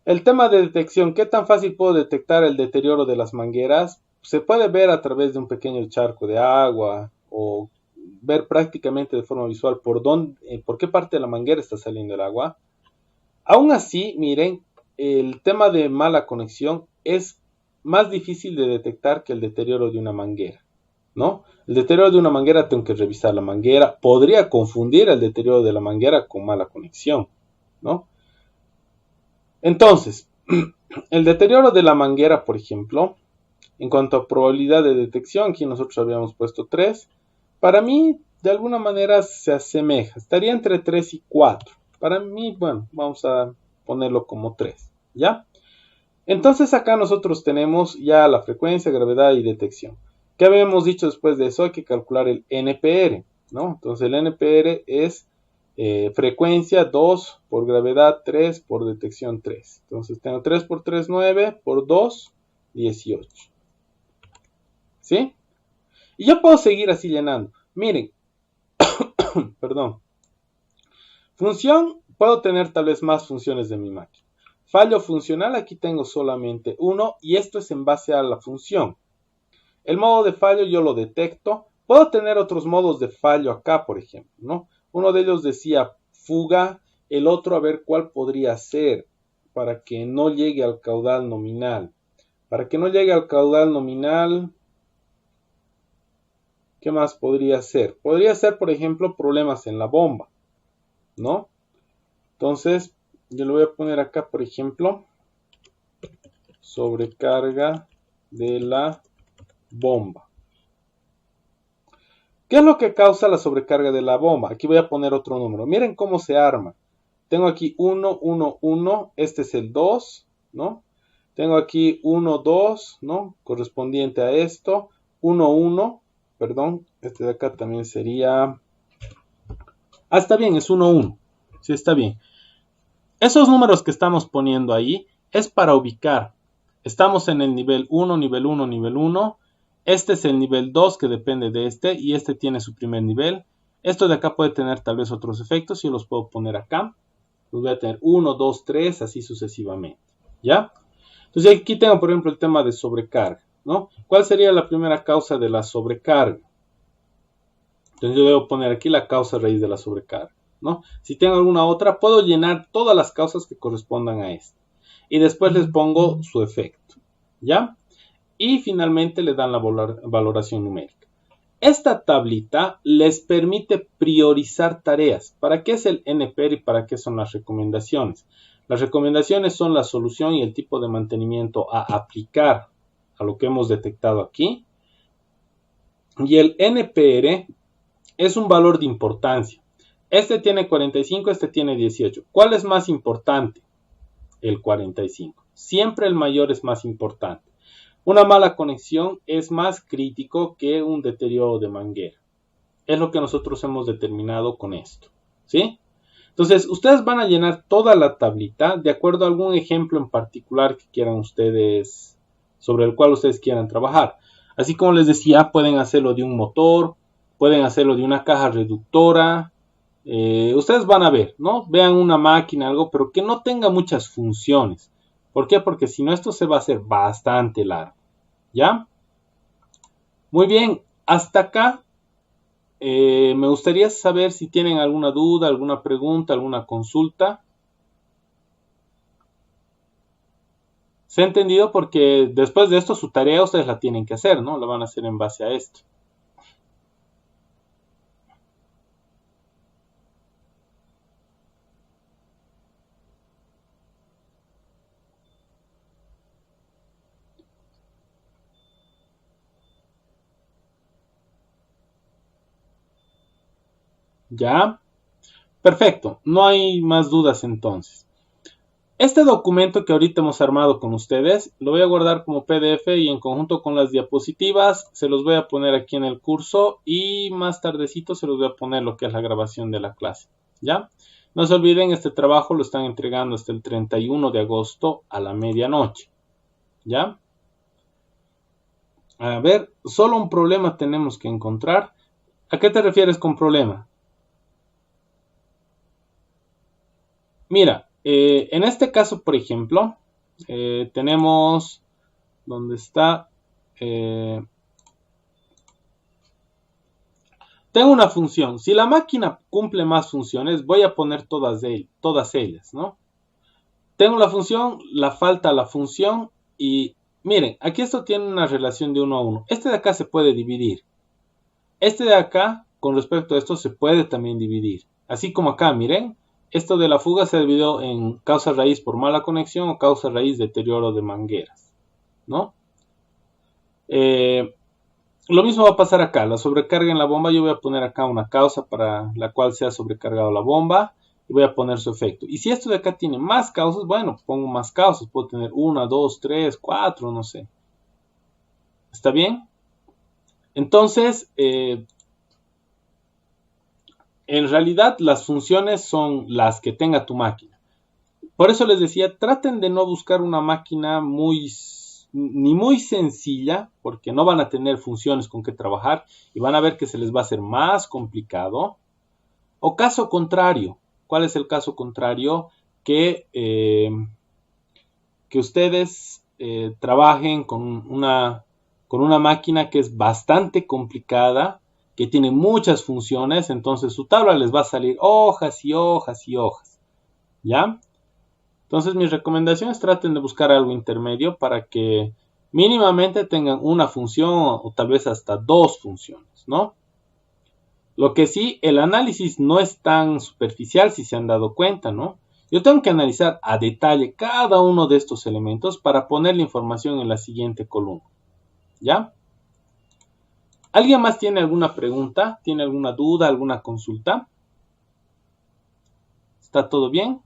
El tema de detección. ¿Qué tan fácil puedo detectar el deterioro de las mangueras? se puede ver a través de un pequeño charco de agua o ver prácticamente de forma visual por qué parte de la manguera está saliendo el agua. Aún así, miren, el tema de mala conexión es más difícil de detectar que el deterioro de una manguera, ¿no? El deterioro de una manguera tengo que revisar la manguera, podría confundir el deterioro de la manguera con mala conexión, ¿no? Entonces, el deterioro de la manguera, por ejemplo, en cuanto a probabilidad de detección, aquí nosotros habíamos puesto 3, para mí de alguna manera se asemeja, estaría entre 3 y 4. Para mí, bueno, vamos a ponerlo como 3, ¿ya? Entonces acá nosotros tenemos ya la frecuencia, gravedad y detección. ¿Qué habíamos dicho después de eso? Hay que calcular el NPR, ¿no? Entonces el NPR es frecuencia 2 por gravedad 3 por detección 3. Entonces tengo 3 por 3, 9, por 2, 18. ¿Sí? Y yo puedo seguir así llenando. Miren, perdón. Función, puedo tener tal vez más funciones de mi máquina. Fallo funcional, aquí tengo solamente uno y esto es en base a la función. El modo de fallo yo lo detecto. Puedo tener otros modos de fallo acá, por ejemplo, ¿no? Uno de ellos decía fuga, el otro a ver cuál podría ser para que no llegue al caudal nominal. Para que no llegue al caudal nominal, ¿qué más podría ser? Podría ser, por ejemplo, problemas en la bomba, ¿no? Entonces, yo le voy a poner acá, por ejemplo, sobrecarga de la bomba. ¿Qué es lo que causa la sobrecarga de la bomba? Aquí voy a poner otro número. Miren cómo se arma. Tengo aquí 1, 1, 1. Este es el 2, ¿no? Tengo aquí 1, 2, ¿no? Correspondiente a esto. 1, 1. Perdón. Este de acá también sería... Ah, está bien, es 1, 1. Sí, está bien. Esos números que estamos poniendo ahí es para ubicar. Estamos en el nivel 1, nivel 1, nivel 1. Este es el nivel 2 que depende de este y este tiene su primer nivel. Esto de acá puede tener tal vez otros efectos. Yo los puedo poner acá. Los voy a tener 1, 2, 3, así sucesivamente. ¿Ya? Entonces aquí tengo, por ejemplo, el tema de sobrecarga, ¿no? ¿Cuál sería la primera causa de la sobrecarga? Entonces yo debo poner aquí la causa raíz de la sobrecarga, ¿no? Si tengo alguna otra, puedo llenar todas las causas que correspondan a esta. Y después les pongo su efecto, ¿ya? Y finalmente le dan la valoración numérica. Esta tablita les permite priorizar tareas. ¿Para qué es el NPR y para qué son las recomendaciones? Las recomendaciones son la solución y el tipo de mantenimiento a aplicar a lo que hemos detectado aquí. Y el NPR es un valor de importancia. Este tiene 45, este tiene 18. ¿Cuál es más importante? El 45. Siempre el mayor es más importante. Una mala conexión es más crítico que un deterioro de manguera. Es lo que nosotros hemos determinado con esto, ¿sí? Entonces, ustedes van a llenar toda la tablita de acuerdo a algún ejemplo en particular que quieran ustedes, sobre el cual ustedes quieran trabajar. Así como les decía, pueden hacerlo de un motor, pueden hacerlo de una caja reductora. Ustedes van a ver, ¿no? Vean una máquina, algo, pero que no tenga muchas funciones. ¿Por qué? Porque si no, esto se va a hacer bastante largo. ¿Ya? Muy bien, hasta acá me gustaría saber si tienen alguna duda, alguna pregunta, alguna consulta. ¿Se ha entendido? Porque después de esto su tarea ustedes la tienen que hacer, ¿no? La van a hacer en base a esto. ¿Ya? Perfecto, no hay más dudas entonces. Este documento que ahorita hemos armado con ustedes lo voy a guardar como PDF y en conjunto con las diapositivas se los voy a poner aquí en el curso y más tardecito se los voy a poner lo que es la grabación de la clase. ¿Ya? No se olviden, este trabajo lo están entregando hasta el 31 de agosto a la medianoche. ¿Ya? A ver, solo un problema tenemos que encontrar. ¿A qué te refieres con problema? Mira, en este caso, por ejemplo, tenemos, ¿dónde está? tengo una función. Si la máquina cumple más funciones, voy a poner todas ellas, ¿no? Tengo la función, la falta la función y miren, aquí esto tiene una relación de 1 a 1. Este de acá se puede dividir. Este de acá, con respecto a esto, se puede también dividir. Así como acá, miren, esto de la fuga se dividió en causa raíz por mala conexión o causa raíz deterioro de mangueras, ¿no? Lo mismo va a pasar acá, la sobrecarga en la bomba, yo voy a poner acá una causa para la cual se ha sobrecargado la bomba y voy a poner su efecto. Y si esto de acá tiene más causas, bueno, pongo más causas, puedo tener 1, 2, 3, 4, no sé. ¿Está bien? Entonces, en realidad las funciones son las que tenga tu máquina. Por eso les decía, traten de no buscar una máquina ni muy sencilla, porque no van a tener funciones con que trabajar y van a ver que se les va a hacer más complicado. O caso contrario, ¿cuál es el caso contrario? Que ustedes trabajen con una máquina que es bastante complicada, que tiene muchas funciones, entonces su tabla les va a salir hojas y hojas y hojas, ¿ya? Entonces mis recomendaciones, traten de buscar algo intermedio para que mínimamente tengan una función o tal vez hasta 2 funciones, ¿no? Lo que sí, el análisis no es tan superficial, si se han dado cuenta, ¿no? Yo tengo que analizar a detalle cada uno de estos elementos para poner la información en la siguiente columna, ¿ya? ¿Alguien más tiene alguna pregunta? ¿Tiene alguna duda, alguna consulta? ¿Está todo bien?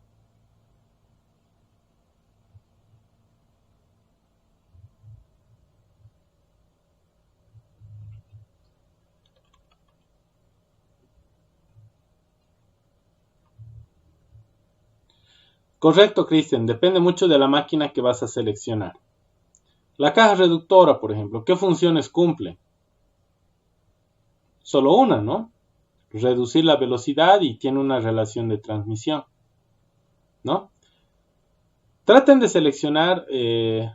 Correcto, Cristian. Depende mucho de la máquina que vas a seleccionar. La caja reductora, por ejemplo, ¿qué funciones cumple? Solo una, ¿no? Reducir la velocidad y tiene una relación de transmisión, ¿no? Traten de seleccionar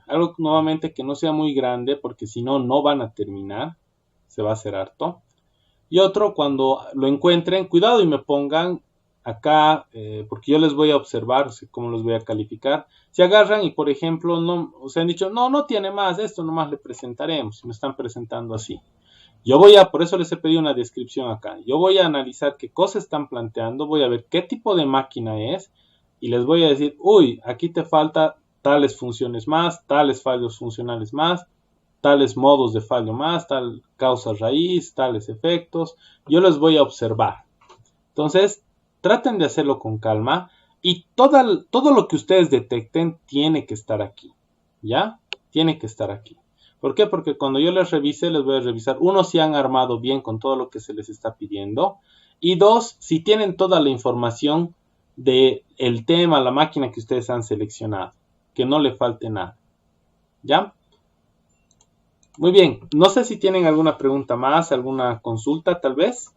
algo nuevamente que no sea muy grande, porque si no, no van a terminar. Se va a hacer harto. Y otro, cuando lo encuentren, cuidado y me pongan acá, porque yo les voy a observar, cómo los voy a calificar. Si agarran y, por ejemplo, se han dicho, no tiene más, esto nomás le presentaremos, me están presentando así. Por eso les he pedido una descripción acá. Yo voy a analizar qué cosas están planteando, voy a ver qué tipo de máquina es y les voy a decir, uy, aquí te falta tales funciones más, tales fallos funcionales más, tales modos de fallo más, tal causa raíz, tales efectos. Yo les voy a observar. Entonces, traten de hacerlo con calma y todo lo que ustedes detecten tiene que estar aquí, ¿ya? Tiene que estar aquí. ¿Por qué? Porque cuando yo les revise, les voy a revisar, 1, si han armado bien con todo lo que se les está pidiendo, y 2, si tienen toda la información del tema, la máquina que ustedes han seleccionado, que no le falte nada, ¿ya? Muy bien, no sé si tienen alguna pregunta más, alguna consulta tal vez.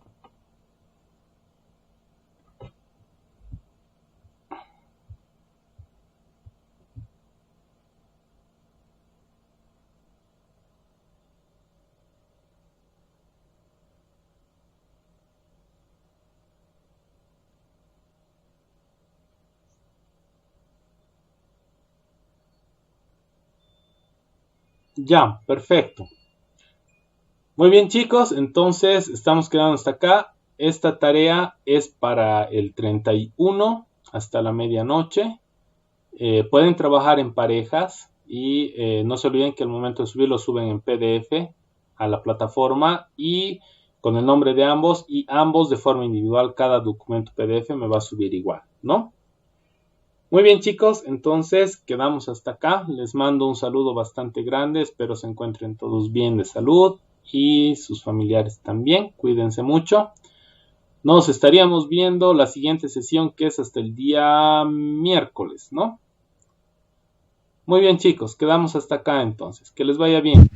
Ya, perfecto. Muy bien, chicos, entonces estamos quedando hasta acá. Esta tarea es para el 31 hasta la medianoche. Pueden trabajar en parejas y no se olviden que al momento de subirlo suben en PDF a la plataforma y con el nombre de ambos y ambos de forma individual. Cada documento PDF me va a subir igual, ¿no? Muy bien, chicos, entonces quedamos hasta acá. Les mando un saludo bastante grande. Espero se encuentren todos bien de salud y sus familiares también. Cuídense mucho. Nos estaríamos viendo la siguiente sesión, que es hasta el día miércoles, ¿no? Muy bien, chicos, quedamos hasta acá entonces. Que les vaya bien.